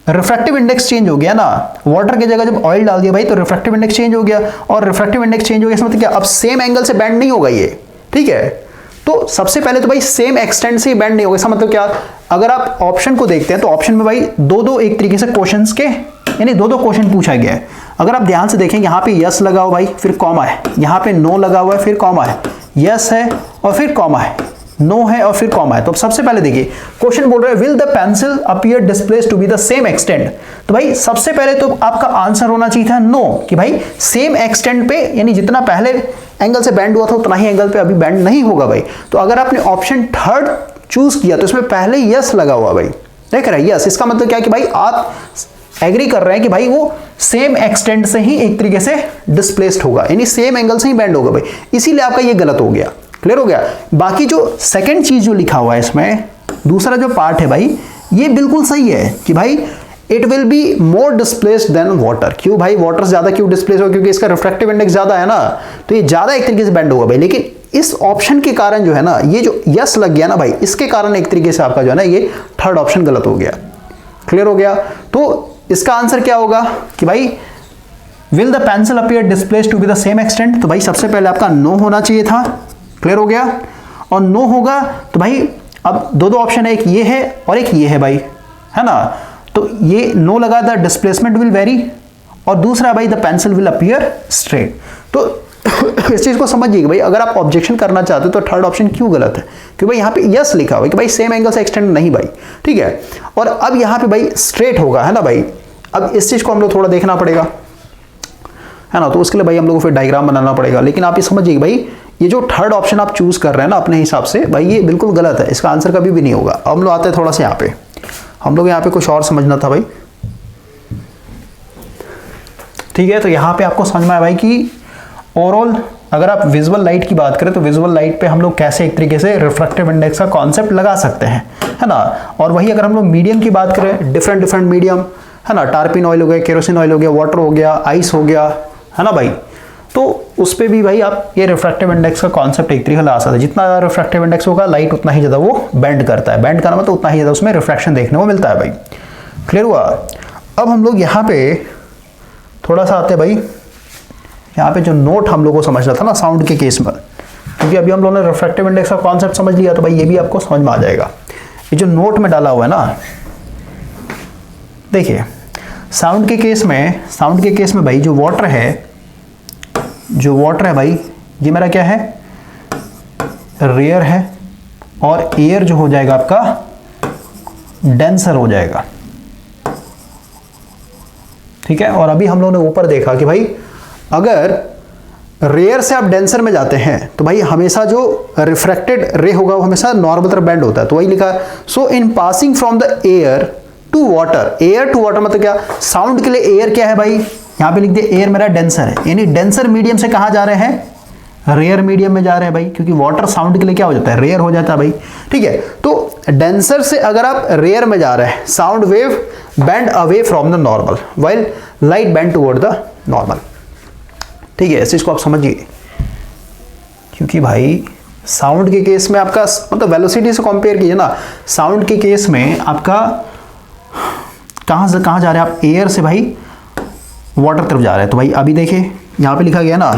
रिफ्रैक्टिव इंडेक्स चेंज हो गया ना, वाटर की जगह जब ऑयल डाल दिया भाई तो रिफ्रैक्टिव इंडेक्स चेंज हो गया, और रिफ्रैक्टिव इंडेक्स चेंज हो गया, इसका मतलब क्या, अब सेम एंगल से बेंड नहीं होगा ये, ठीक है। तो सबसे पहले तो भाई सेम एक्सटेंट से बेंड नहीं होगा, इसका मतलब क्या, अगर आप ऑप्शन को देखते हैं तो ऑप्शन में भाई दो दो एक तरीके से क्वेश्चंस के यानी दो दो क्वेश्चन पूछा गया है। अगर आप ध्यान से देखेंगे यहाँ पे यस लगा हुआ भाई फिर कॉमा है, यहाँ पे नो लगा हुआ है फिर कॉमा है, यस है और फिर कॉमा है, नो है और फिर कॉमा है। तो सबसे पहले देखिए क्वेश्चन बोल रहा है will the pencil appear displaced to be the same extent. तो भाई सबसे पहले तो आपका आंसर होना चाहिए था नो, कि भाई सेम एक्सटेंट पे यानी जितना पहले एंगल से बेंड हुआ था उतना ही एंगल पे अभी बेंड नहीं होगा भाई। तो अगर आपने ऑप्शन थर्ड चूज किया तो इसमें पहले यस लगा हुआ भाई, देख रहे हैं यस, इसका मतलब क्या है कि भाई आप एग्री कर रहे हैं कि भाई वो सेम एक्सटेंट से ही एक तरीके से डिस्प्लेस्ड होगा, यानी सेम एंगल से ही बेंड होगा भाई, इसीलिए आपका ये गलत हो गया। क्लियर हो गया। बाकी जो सेकंड चीज जो लिखा हुआ है इसमें दूसरा जो पार्ट है भाई ये बिल्कुल सही है कि भाई it will be more displaced than water. क्यों भाई वाटर ज्यादा क्यों डिस्प्लेस होगा, क्योंकि इसका रिफ्रैक्टिव इंडेक्स ज्यादा है ना, तो ये ज्यादा एक तरीके से बेंड होगा भाई। लेकिन इस ऑप्शन के कारण जो है ना ये जो यस लग गया ना भाई, इसके कारण एक तरीके से आपका जो है ना ये थर्ड ऑप्शन गलत हो गया। क्लियर हो गया। तो इसका आंसर क्या होगा कि भाई will the pencil appear displaced to be the same extent. तो भाई सबसे पहले आपका नो होना चाहिए था। क्लियर हो गया। और नो होगा तो भाई अब दो दो ऑप्शन है, एक ये है और एक ये है भाई, है ना। तो ये नो लगा द डिस्प्लेसमेंट विल वेरी और दूसरा भाई the pencil will appear straight. तो इस चीज को समझिए भाई अगर आप ऑब्जेक्शन करना चाहते हो तो थर्ड ऑप्शन क्यों गलत है, क्योंकि भाई यहाँ पे यस लिखा हुआ है कि भाई सेम एंगल से एक्सटेंड नहीं भाई, ठीक है। और अब यहाँ पे भाई स्ट्रेट होगा, है ना भाई। अब इस चीज को हम लोग थोड़ा देखना पड़ेगा, है ना। तो उसके लिए भाई हम लोग को फिर डायग्राम बनाना पड़ेगा। लेकिन आप ये समझिए भाई ये जो थर्ड ऑप्शन आप चूज कर रहे हैं ना अपने हिसाब से भाई ये बिल्कुल गलत है, इसका आंसर कभी भी नहीं होगा। अब हम लोग आते हैं थोड़ा सा यहाँ पे, हम लोग यहाँ पे कुछ और समझना था भाई, ठीक है। तो यहाँ पे आपको समझ में आया भाई कि ओवरऑल अगर आप विजुअल लाइट की बात करें तो विजुअल लाइट पे हम लोग कैसे एक तरीके से रिफ्रैक्टिव इंडेक्स का कॉन्सेप्ट लगा सकते हैं, है ना। और वही अगर हम लोग मीडियम की बात करें, डिफरेंट डिफरेंट मीडियम, है ना, टार्पिन ऑयल हो गया, केरोसिन ऑयल हो गया, वाटर हो गया, आइस हो गया, है ना भाई। तो उस पर भी भाई आप ये रिफ्रैक्टिव इंडेक्स का कॉन्सेप्ट एक तरीके ला सकते हैं। जितना ज़्यादा रिफ्रैक्टिव इंडेक्स होगा लाइट उतना ही ज़्यादा वो बेंड करता है, बेंड करना मतलब उतना ही ज़्यादा उसमें रिफ्रैक्शन देखने को मिलता है भाई। क्लियर हुआ। अब हम लोग यहाँ पे थोड़ा सा आते हैं भाई, यहाँ पे जो नोट हम लोग को समझना था ना साउंड के केस में, क्योंकि अभी हम लोगों ने रिफ्रैक्टिव इंडेक्स का कॉन्सेप्ट समझ लिया तो भाई ये भी आपको समझ में आ जाएगा। ये जो नोट में डाला हुआ है ना, देखिए साउंड के केस में भाई जो वाटर है भाई ये मेरा क्या है, रेयर है, और एयर जो हो जाएगा आपका डेंसर हो जाएगा, ठीक है। और अभी हम लोगों ने ऊपर देखा कि भाई अगर रेयर से आप डेंसर में जाते हैं तो भाई हमेशा जो रिफ्रैक्टेड रे होगा वो हमेशा नॉर्मल तरफ बेंड होता है। तो वही लिखा, so in passing from the air to water, air to water मतलब क्या, साउंड के लिए एयर क्या है भाई, यहाँ पे लिख दिया एयर मेरा डेंसर है, यानी डेंसर मीडियम से कहाँ जा रहे हैं, रेयर मीडियम में जा रहे हैं भाई, क्योंकि वाटर साउंड के लिए क्या हो जाता है, रेयर हो जाता है भाई, ठीक है। तो डेंसर से अगर आप रेयर में जा रहे हैं, sound wave bend away from the normal while light bend toward the normal, ठीक है। इस चीज को आप समझिए, क्योंकि भाई साउंड के केस में आपका मतलब वेलोसिटी से कंपेयर कीजिए ना, साउंड के केस में आपका कहाँ से कहाँ जा रहे हैं आप, एयर से भाई वाटर तरफ जा रहे हैं। तो भाई अभी देखिए यहाँ पे लिखा गया ना,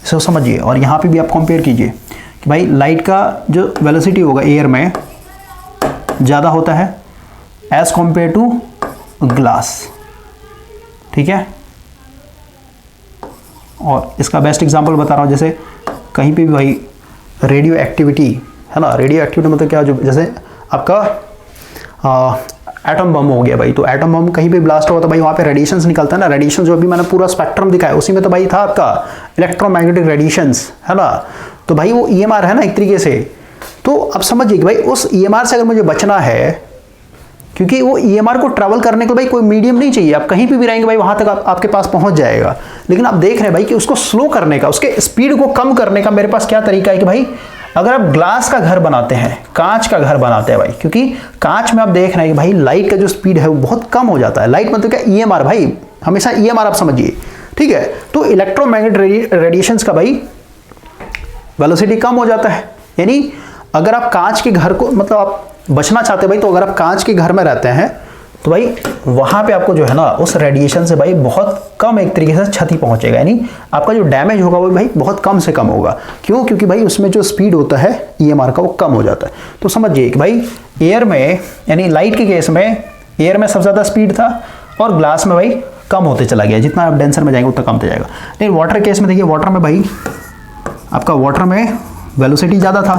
इसको समझिए। और यहाँ पे भी आप कंपेयर कीजिए कि भाई लाइट का जो वेलोसिटी होगा एयर में ज़्यादा होता है एज कंपेयर टू ग्लास, ठीक है। और इसका बेस्ट एग्जांपल बता रहा हूँ, जैसे कहीं पे भी भाई रेडियो एक्टिविटी है ना, रेडियो एक्टिविटी मतलब क्या, जो जैसे आपका एटम बम हो गया भाई, तो एटम बम कहीं पे ब्लास्ट हुआ तो भाई वहाँ पे रेडिएशंस निकलता है ना, रेडिएशन जो अभी मैंने पूरा स्पेक्ट्रम दिखाया उसी में तो भाई था आपका इलेक्ट्रोमैग्नेटिक रेडिएशंस, है ना। तो भाई वो ईएमआर है ना एक तरीके से। तो अब समझिए कि भाई उस ईएमआर से अगर मुझे बचना है, क्योंकि वो ईएमआर को ट्रैवल करने के लिए भाई कोई मीडियम नहीं चाहिए, आप कहीं भी रहेंगे भाई वहां तक आपके पास पहुंच जाएगा। लेकिन आप देख रहे हैं भाई कि उसको स्लो करने का, उसके स्पीड को कम करने का मेरे पास क्या तरीका है कि भाई अगर आप ग्लास का घर बनाते हैं, कांच का घर बनाते हैं भाई, क्योंकि कांच में आप देख रहे हैं कि भाई लाइट का जो स्पीड है वो बहुत कम हो जाता है। लाइट मतलब क्या, ईएमआर भाई, हमेशा ईएमआर आप समझिए, ठीक है। तो इलेक्ट्रोमैग्नेटिक रेडिएशंस का भाई वेलोसिटी कम हो जाता है, यानी अगर आप कांच के घर को मतलब आप बचना चाहते हैं भाई, तो अगर आप कांच के घर में रहते हैं तो भाई वहां पे आपको जो है ना उस रेडिएशन से भाई बहुत कम एक तरीके से क्षति पहुंचेगा, यानी आपका जो डैमेज होगा वो भाई बहुत कम से कम होगा। क्यों, क्योंकि भाई उसमें जो स्पीड होता है ईएमआर का वो कम हो जाता है। तो समझिए कि भाई एयर में यानी लाइट के केस में एयर में सबसे ज़्यादा स्पीड था और ग्लास में भाई कम होते चला गया, जितना आप डेंसर में जाएंगे उतना कम होते जाएगा। लेकिन वाटर केस में देखिए, वाटर में भाई आपका वाटर में वेलोसिटी ज़्यादा था,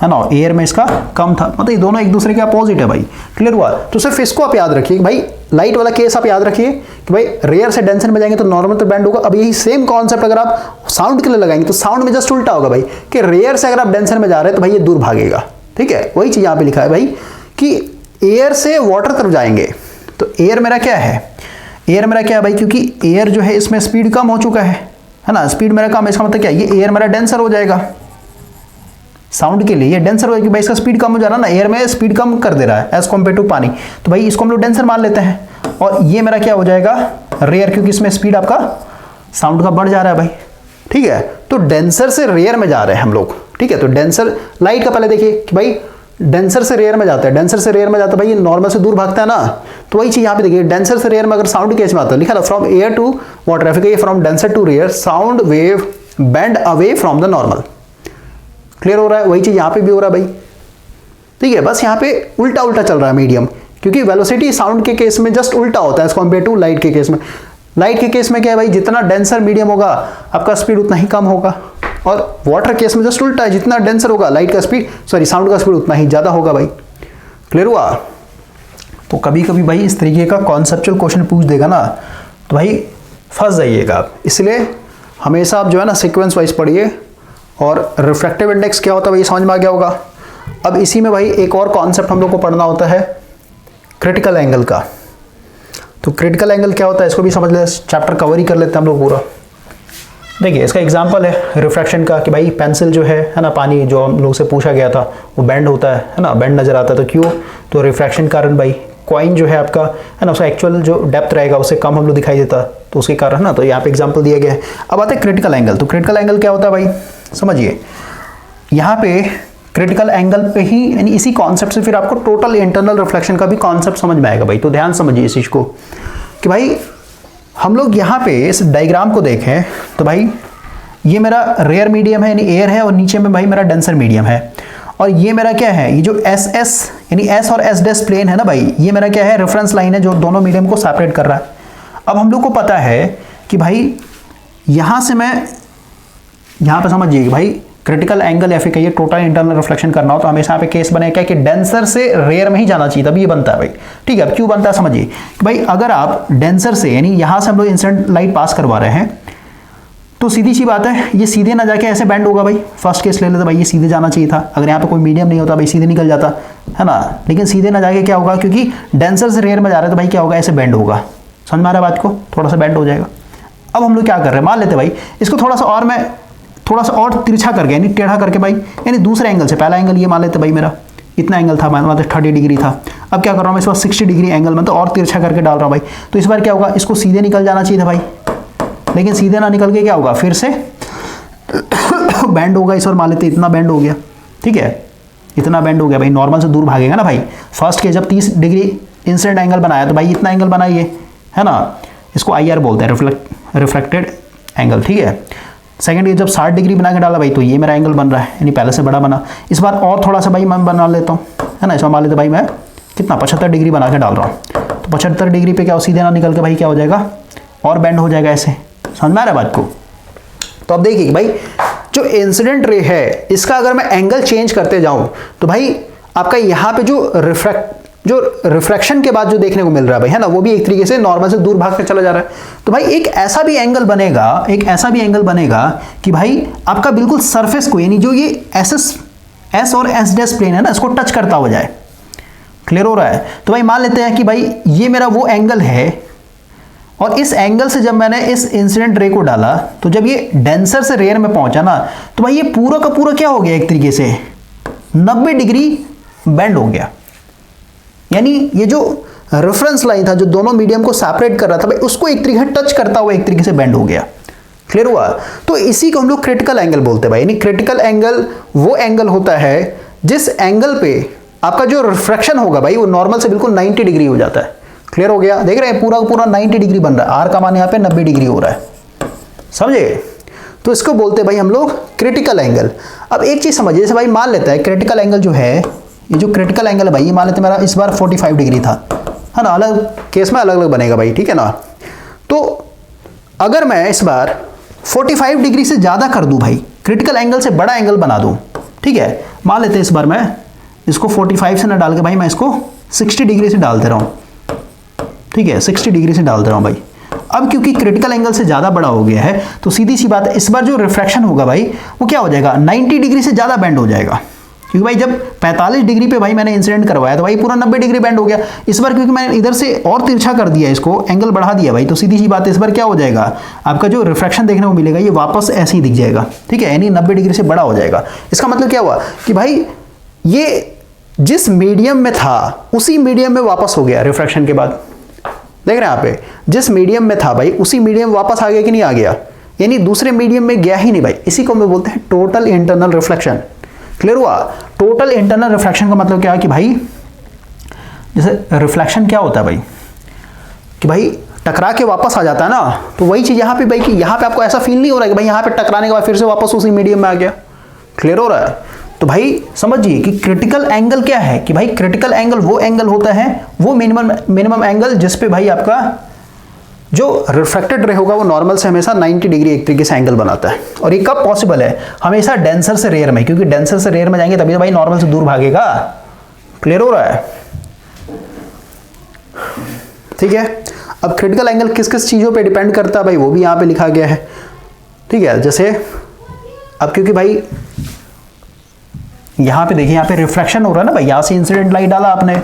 है ना, एयर में इसका कम था, मतलब ये दोनों एक दूसरे के अपोजिट है भाई। क्लियर हुआ? तो सिर्फ इसको आप याद रखिए भाई, लाइट वाला केस आप याद रखिए कि भाई रेयर से डेंसर में जाएंगे तो नॉर्मल तो बैंड होगा। अब यही सेम कॉन्सेप्ट अगर आप साउंड के लिए लगाएंगे तो साउंड में जस्ट उल्टा होगा भाई, कि रेयर से अगर आप डेंसर में जा रहे हैं तो भाई ये दूर भागेगा। ठीक है, वही चीज़ यहाँ पे लिखा है भाई कि एयर से वाटर तरफ जाएंगे तो एयर मेरा क्या है, एयर मेरा क्या है भाई, क्योंकि एयर जो है इसमें स्पीड कम हो चुका है ना, स्पीड मेरा कम है, इसका मतलब क्या है, ये एयर मेरा डेंसर हो जाएगा। साउंड के लिए ये डेंसर हो जाएगी भाई, इसका स्पीड कम हो जा रहा है ना, एयर में स्पीड कम कर दे रहा है एज कम्पेयर टू पानी, तो भाई इसको हम लोग डेंसर मान लेते हैं। और ये मेरा क्या हो जाएगा, रेयर, क्योंकि इसमें स्पीड आपका साउंड का बढ़ जा रहा है भाई। ठीक है, तो डेंसर से रेयर में जा रहे हैं हम लोग। ठीक है, तो डेंसर लाइट का पहले देखिए कि भाई डेंसर से रेयर में जाता है, डेंसर से रेयर में जाता है भाई, ये नॉर्मल से दूर भागता है ना, तो वही चीज यहाँ पे देखिए, डेंसर से रेयर में अगर साउंड केस में आता है, लिखा था फ्रॉम एयर टू वाटर, फिर from denser to rare sound wave bend away from the normal. Clear हो रहा है? वही चीज यहाँ पे भी हो रहा है भाई। ठीक है, बस यहाँ पे उल्टा उल्टा चल रहा है मीडियम, क्योंकि वेलोसिटी साउंड के केस में जस्ट उल्टा होता है एज कम्पेयर टू लाइट के केस में। लाइट के केस में क्या है भाई, जितना डेंसर मीडियम होगा आपका स्पीड उतना ही कम होगा, और वाटर केस में जस्ट उल्टा है, जितना डेंसर होगा लाइट का स्पीड साउंड का स्पीड उतना ही ज्यादा होगा भाई। क्लियर हुआ? तो कभी कभी भाई इस तरीके का कॉन्सेप्चुअल क्वेश्चन पूछ देगा ना तो भाई फंस जाइएगा आप, इसलिए हमेशा आप जो है ना सीक्वेंस वाइज पढ़िए। और रिफ्रैक्टिव इंडेक्स क्या होता है भाई, समझ में आ गया होगा। अब इसी में भाई एक और कॉन्सेप्ट हम लोग को पढ़ना होता है क्रिटिकल एंगल का। तो क्रिटिकल एंगल क्या होता है इसको भी समझ ले, चैप्टर कवर ही कर लेते हैं हम लोग पूरा। देखिए इसका एग्जांपल है रिफ्रैक्शन का कि भाई पेंसिल जो है ना, पानी जो हम लोग से पूछा गया था वो बेंड होता है ना, बेंड नजर आता है, तो क्यों, तो रिफ्रैक्शन कारण भाई। कॉइन जो है आपका है ना, उसका एक्चुअल जो डेप्थ रहेगा उससे कम हम लोग दिखाई देता, तो उसके कारण ना, तो यहाँ पे एग्जांपल दिया गया है। अब आते हैं क्रिटिकल एंगल। तो क्रिटिकल एंगल क्या होता है भाई, समझिए यहाँ पे क्रिटिकल एंगल पे ही, यानी इसी कॉन्सेप्ट से फिर आपको टोटल इंटरनल रिफ्लेक्शन का भी कॉन्सेप्ट समझ में आएगा भाई। तो ध्यान समझिए इस चीज को कि भाई हम लोग यहाँ पे इस डायग्राम को देखें तो भाई ये मेरा रेयर मीडियम है यानी एयर है, और नीचे में भाई मेरा डेंसर मीडियम है, और ये मेरा क्या है, ये जो एस एस यानी एस और एस डेस प्लेन है ना भाई, ये मेरा क्या है, रेफरेंस लाइन है जो दोनों मीडियम को सेपरेट कर रहा है। अब हम लोग को पता है कि भाई यहां से मैं यहां पे समझिए कि भाई क्रिटिकल एंगल या फिर कहिए टोटल इंटरनल रिफ्लेक्शन करना हो तो हमेशा यहाँ पे केस बने क्या कि डेंसर से रेयर में ही जाना चाहिए, तभी ये बनता है भाई। ठीक है, अब क्यों बनता है समझिए कि भाई अगर आप डेंसर से यानी यहां से हम लोग इंसिडेंट लाइट पास करवा रहे हैं तो सीधी सी बात है ये सीधे ना जाके ऐसे बैंड होगा भाई। फर्स्ट केस ले लेते भाई, ये सीधे जाना चाहिए था, अगर यहाँ पे कोई मीडियम नहीं होता भाई सीधे निकल जाता है ना, लेकिन सीधे ना जाके क्या होगा, क्योंकि डेंसर से रेयर में जा रहे तो भाई क्या होगा, ऐसे बैंड होगा। समझ में आ रहा है बात को, थोड़ा सा बैंड हो जाएगा। अब हम लोग क्या कर रहे हैं, मान लेते भाई इसको थोड़ा सा और, मैं थोड़ा सा और तिरछा करके यानी टेढ़ा करके भाई, यानी दूसरे एंगल से, पहला एंगल ये मान लेते भाई मेरा इतना एंगल था, मतलब 30 डिग्री था, अब क्या कर रहा हूँ मैं इस बार 60 डिग्री एंगल में तो और तिरछा करके डाल रहा हूँ भाई। तो इस बार क्या होगा, इसको सीधे निकल जाना चाहिए था भाई, लेकिन सीधे ना निकल के क्या होगा, फिर से बैंड होगा। इस बार मान लेते इतना बैंड हो गया। ठीक है, इतना बैंड हो गया भाई, नॉर्मल से दूर भागेगा ना भाई। फर्स्ट के जब 30 डिग्री इंसिडेंट एंगल बनाया तो भाई इतना एंगल बनाइए, है ना, इसको आई आर बोलते हैं, रिफ्लेक्टेड एंगल। ठीक है, सेकंड के जब 60 डिग्री बना के डाला भाई तो ये मेरा एंगल बन रहा है, यानी पहले से बड़ा बना। इस बार और थोड़ा सा भाई मैं बना लेता हूँ, है ना, इस बार मान लेते भाई मैं कितना 75 डिग्री बना के डाल रहा हूँ, तो 75 डिग्री पे क्या सीधे ना निकल के भाई क्या हो जाएगा, और बैंड हो जाएगा ऐसे। समझ में आ रहा है बात को? तो अब देखिए भाई जो इंसिडेंट रे है इसका अगर मैं एंगल चेंज करते जाऊं तो भाई आपका यहाँ पे जो रिफ्रैक्शन के बाद जो देखने को मिल रहा है भाई, है ना, वो भी एक तरीके से नॉर्मल से दूर भाग कर चला जा रहा है। तो भाई एक ऐसा भी एंगल बनेगा कि भाई आपका बिल्कुल सरफेस को, यानी जो ये एस और एस डेस प्लेन है ना, इसको टच करता हो जाए। क्लियर हो रहा है? तो भाई मान लेते हैं कि भाई ये मेरा वो एंगल है, और इस एंगल से जब मैंने इस इंसिडेंट रे को डाला तो जब ये डेंसर से रेयर में पहुंचा ना तो भाई ये पूरा का पूरा क्या हो गया, एक तरीके से 90 डिग्री बेंड हो गया। यानी ये जो रेफरेंस लाइन था जो दोनों मीडियम को सेपरेट कर रहा था भाई, उसको एक तरीके से टच करता हुआ एक तरीके से बेंड हो गया। क्लियर हुआ? तो इसी को हम लोग क्रिटिकल एंगल बोलते हैं भाई। यानी क्रिटिकल एंगल वो एंगल होता है जिस एंगल पे आपका जो रिफ्रैक्शन होगा भाई वो नॉर्मल से बिल्कुल 90 डिग्री हो जाता है। क्लियर हो गया? देख रहे हैं पूरा पूरा 90 डिग्री बन रहा है, आर का मान यहाँ पे 90 डिग्री हो रहा है। समझे? तो इसको बोलते हैं भाई हम लोग क्रिटिकल एंगल। अब एक चीज समझिए, जैसे भाई मान लेता है क्रिटिकल एंगल जो है ये जो क्रिटिकल एंगल है भाई, ये मान लेते मेरा इस बार 45 डिग्री था, है ना, अलग केस में अलग अलग बनेगा भाई, ठीक है ना। तो अगर मैं इस बार 45 डिग्री से ज़्यादा कर दूं भाई, क्रिटिकल एंगल से बड़ा एंगल बना दूं, ठीक है, मान लेते हैं इस बार मैं इसको 45 से ना डाल के भाई मैं इसको 60 डिग्री से डाल दे रहा हूँ, ठीक है, 60 डिग्री से डाल दे रहा हूँ भाई। अब क्योंकि क्रिटिकल एंगल से ज़्यादा बड़ा हो गया है तो सीधी सी बात है, इस बार जो रिफ्रैक्शन होगा भाई वो क्या हो जाएगा, 90 डिग्री से ज़्यादा बेंड हो जाएगा, क्योंकि भाई जब 45 डिग्री पे भाई मैंने इंसिडेंट करवाया तो भाई पूरा 90 डिग्री बेंड हो गया। इस बार क्योंकि मैंने इधर से और तिरछा कर दिया, इसको एंगल बढ़ा दिया भाई, तो सीधी सी बात है इस बार क्या हो जाएगा, आपका जो रिफ्रैक्शन देखने को मिलेगा ये वापस ऐसे ही दिख जाएगा, ठीक है, यानी 90 डिग्री से बड़ा हो जाएगा। इसका मतलब क्या हुआ कि भाई ये जिस मीडियम में था उसी मीडियम में वापस हो गया रिफ्रैक्शन के बाद, देख रहे हैं यहाँ पे, जिस मीडियम में था भाई उसी मीडियम वापस आ गया कि नहीं आ गया, यानी दूसरे मीडियम में गया ही नहीं भाई। इसी को हम बोलते हैं टोटल इंटरनल रिफ्लेक्शन। क्लियर हुआ? टोटल इंटरनल रिफ्लेक्शन का मतलब क्या है कि भाई जैसे रिफ्लेक्शन क्या होता है भाई कि भाई टकरा के वापस आ जाता है ना, तो वही चीज यहाँ पे भाई कि यहाँ पे आपको ऐसा फील नहीं हो रहा है कि भाई यहाँ पे टकराने के बाद फिर से वापस उसी मीडियम में आ गया। क्लियर हो रहा है? तो भाई समझिए कि क्रिटिकल एंगल क्या है कि भाई क्रिटिकल एंगल वो एंगल होता है, वो मिनिमम एंगल जिस पे भाई आपका जो रिफ्रैक्टेड रे होगा वो नॉर्मल से हमेशा 90 डिग्री एक तरीके से एंगल बनाता है। और ये कब पॉसिबल है, हमेशा डेंसर से रेयर में, क्योंकि डेंसर से रेयर में जाएंगे तभी तो भाई नॉर्मल से दूर भागेगा। क्लियर हो रहा है? ठीक है। अब क्रिटिकल एंगल किस किस चीजों पे डिपेंड करता है भाई वो भी यहाँ पे लिखा गया है, ठीक है। जैसे अब क्योंकि भाई यहाँ पे देखिए, यहाँ पे रिफ्लेक्शन हो रहा है ना भाई, यहाँ से इंसिडेंट लाइट डाला आपने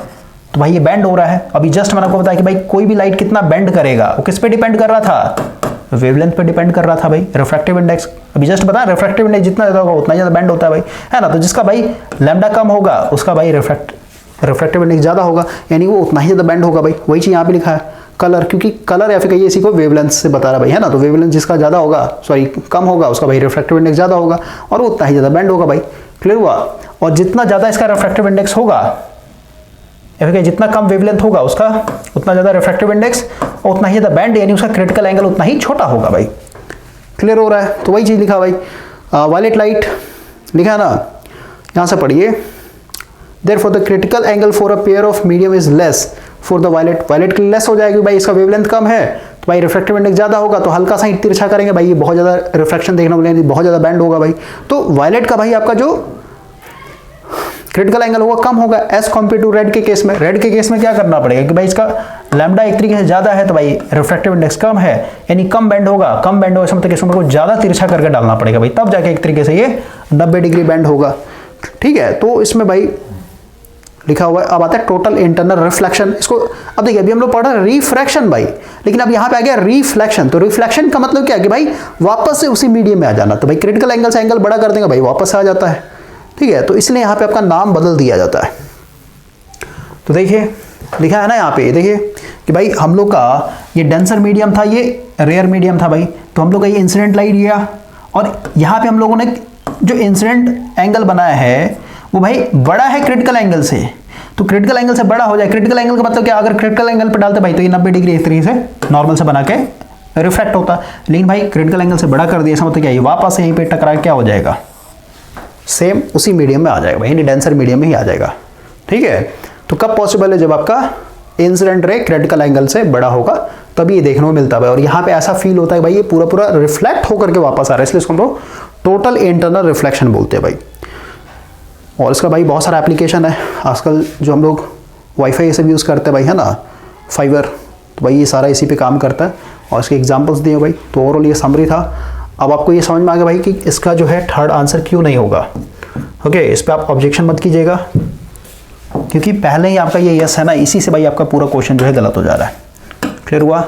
तो भाई ये बेंड हो रहा है। अभी जस्ट मैंने आपको बताया कि भाई कोई भी लाइट कितना बेंड करेगा वो किस पे डिपेंड कर रहा था, वेवलेंथ पे डिपेंड कर रहा था भाई, रिफ्रैक्टिव इंडेक्स। अभी जस्ट बताया रिफ्रैक्टिव इंडेक्स जितना ज्यादा होगा उतना ज्यादा बेंड होता है भाई, है ना। तो जिसका भाई लैम्डा कम होगा उसका भाई रिफ्रैक्टिव इंडेक्स ज्यादा होगा, यानी वो उतना ही ज्यादा बेंड होगा भाई। वही चीज यहाँ पे लिखा है कलर, क्योंकि कलर या फिर कहिए इसी को वेवलेंथ से बता रहा भाई, है ना। तो वेवलेंथ जिसका ज्यादा होगा, सॉरी कम होगा, उसका भाई रिफ्रैक्टिव इंडेक्स ज्यादा होगा और वो उतना ही ज्यादा बेंड होगा भाई। क्लियर हुआ? और जितना ज्यादा इसका रिफ्रैक्टिव इंडेक्स होगा या फिर जितना कम वेवलेंथ होगा उसका उतना ज्यादा रिफ्रैक्टिव इंडेक्स और उतना ही ज्यादा बेंड, यानी उसका क्रिटिकल एंगल उतना ही छोटा होगा भाई। क्लियर हो रहा है? तो वही चीज लिखा भाई। वायलेट लाइट लिखा है ना, यहां से पढ़िए। Therefore the critical angle for a pair of medium is less for the violet। Violet के लिए लेस हो जाएगी भाई, इसका वेवलेंथ कम है तो भाई रिफ्रैक्टिव इंडेक्स ज्यादा होगा, तो हल्का सा ही तिरछा करेंगे भाई, ये बहुत ज्यादा रिफ्लेक्शन देखने को मिलेगी, बहुत ज्यादा बेंड होगा भाई। तो वायलेट का भाई आपका जो क्रिटिकल एंगल होगा कम होगा एज कम्पेयर टू रेड के केस में। रेड के केस में क्या करना पड़ेगा कि भाई इसका लैम्डा एक तरीके से ज्यादा है तो भाई रिफ्रैक्टिव इंडेक्स कम है, यानी कम बेंड होगा। कम बेंड होगा इसका मतलब इसमें को ज्यादा तिरछा करके डालना पड़ेगा भाई, तब जाके एक तरीके से ये 90 डिग्री बेंड होगा। ठीक है, तो इसमें भाई लिखा हुआ है। अब आता है टोटल इंटरनल रिफ्लेक्शन। इसको अब देखिए, अभी हम लोग पढ़ रहे हैं रिफ्रैक्शन भाई, लेकिन अब यहाँ पे आ गया रिफ्लेक्शन। तो रिफ्लेक्शन का मतलब क्या है कि भाई वापस से उसी मीडियम में आ जाना। तो भाई क्रिटिकल एंगल से एंगल बड़ा कर देंगे भाई, वापस आ जाता है। ठीक है, तो इसलिए यहाँ पे आपका नाम बदल दिया जाता है। तो देखिए लिखा है ना यहाँ पे, देखिए कि भाई हम लोग का ये डेंसर मीडियम था, ये रेयर मीडियम था भाई। तो हम लोग का ये इंसिडेंट लाइट लिया और यहाँ पे हम लोगों ने जो इंसिडेंट एंगल बनाया है वो भाई बड़ा है क्रिटिकल एंगल से, तो क्रिटिकल एंगल से बड़ा हो जाए। क्रिटिकल एंगल का मतलब क्या, अगर क्रिटिकल एंगल पे डालते भाई तो ये 90 डिग्री इस तरीके से नॉर्मल से बना के रिफ्लेक्ट होता, लेकिन भाई क्रिटिकल एंगल से बड़ा कर दिया, इसका मतलब क्या, ये वापस यहीं पे टकरा क्या हो जाएगा, सेम उसी मीडियम में आ जाएगा भाई, डेंसर मीडियम में ही आ जाएगा। ठीक है, तो कब पॉसिबल है, जब आपका इंसिडेंट रे क्रिटिकल एंगल से बड़ा होगा तभी ये देखने को मिलता है। और यहाँ पे ऐसा फील होता है भाई ये पूरा पूरा रिफ्लेक्ट होकर के वापस आ रहा है, इसलिए इसको हम लोग टोटल इंटरनल रिफ्लेक्शन बोलते हैं भाई। और इसका भाई बहुत सारा एप्लीकेशन है आजकल, जो हम लोग वाईफाई ये सब यूज़ करते हैं भाई, है ना, फाइबर, तो भाई ये सारा इसी पे काम करता है और इसके एग्जांपल्स दिए भाई। तो ओवरऑल ये समरी था। अब आपको ये समझ में आ गया भाई कि इसका जो है थर्ड आंसर क्यों नहीं होगा। ओके, इस पर आप ऑब्जेक्शन मत कीजिएगा, क्योंकि पहले ही आपका ये यस है ना, इसी से भाई आपका पूरा क्वेश्चन जो है गलत हो जा रहा है। क्लियर हुआ?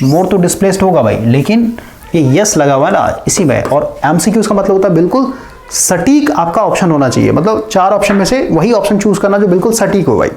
मोर तो डिस्प्लेस्ड होगा भाई, लेकिन ये यस लगा हुआ है ना इसी में। और एमसीक्यू का मतलब होता है बिल्कुल सटीक आपका ऑप्शन होना चाहिए, मतलब 4 ऑप्शन में से वही ऑप्शन चूज करना जो बिल्कुल सटीक हो भाई।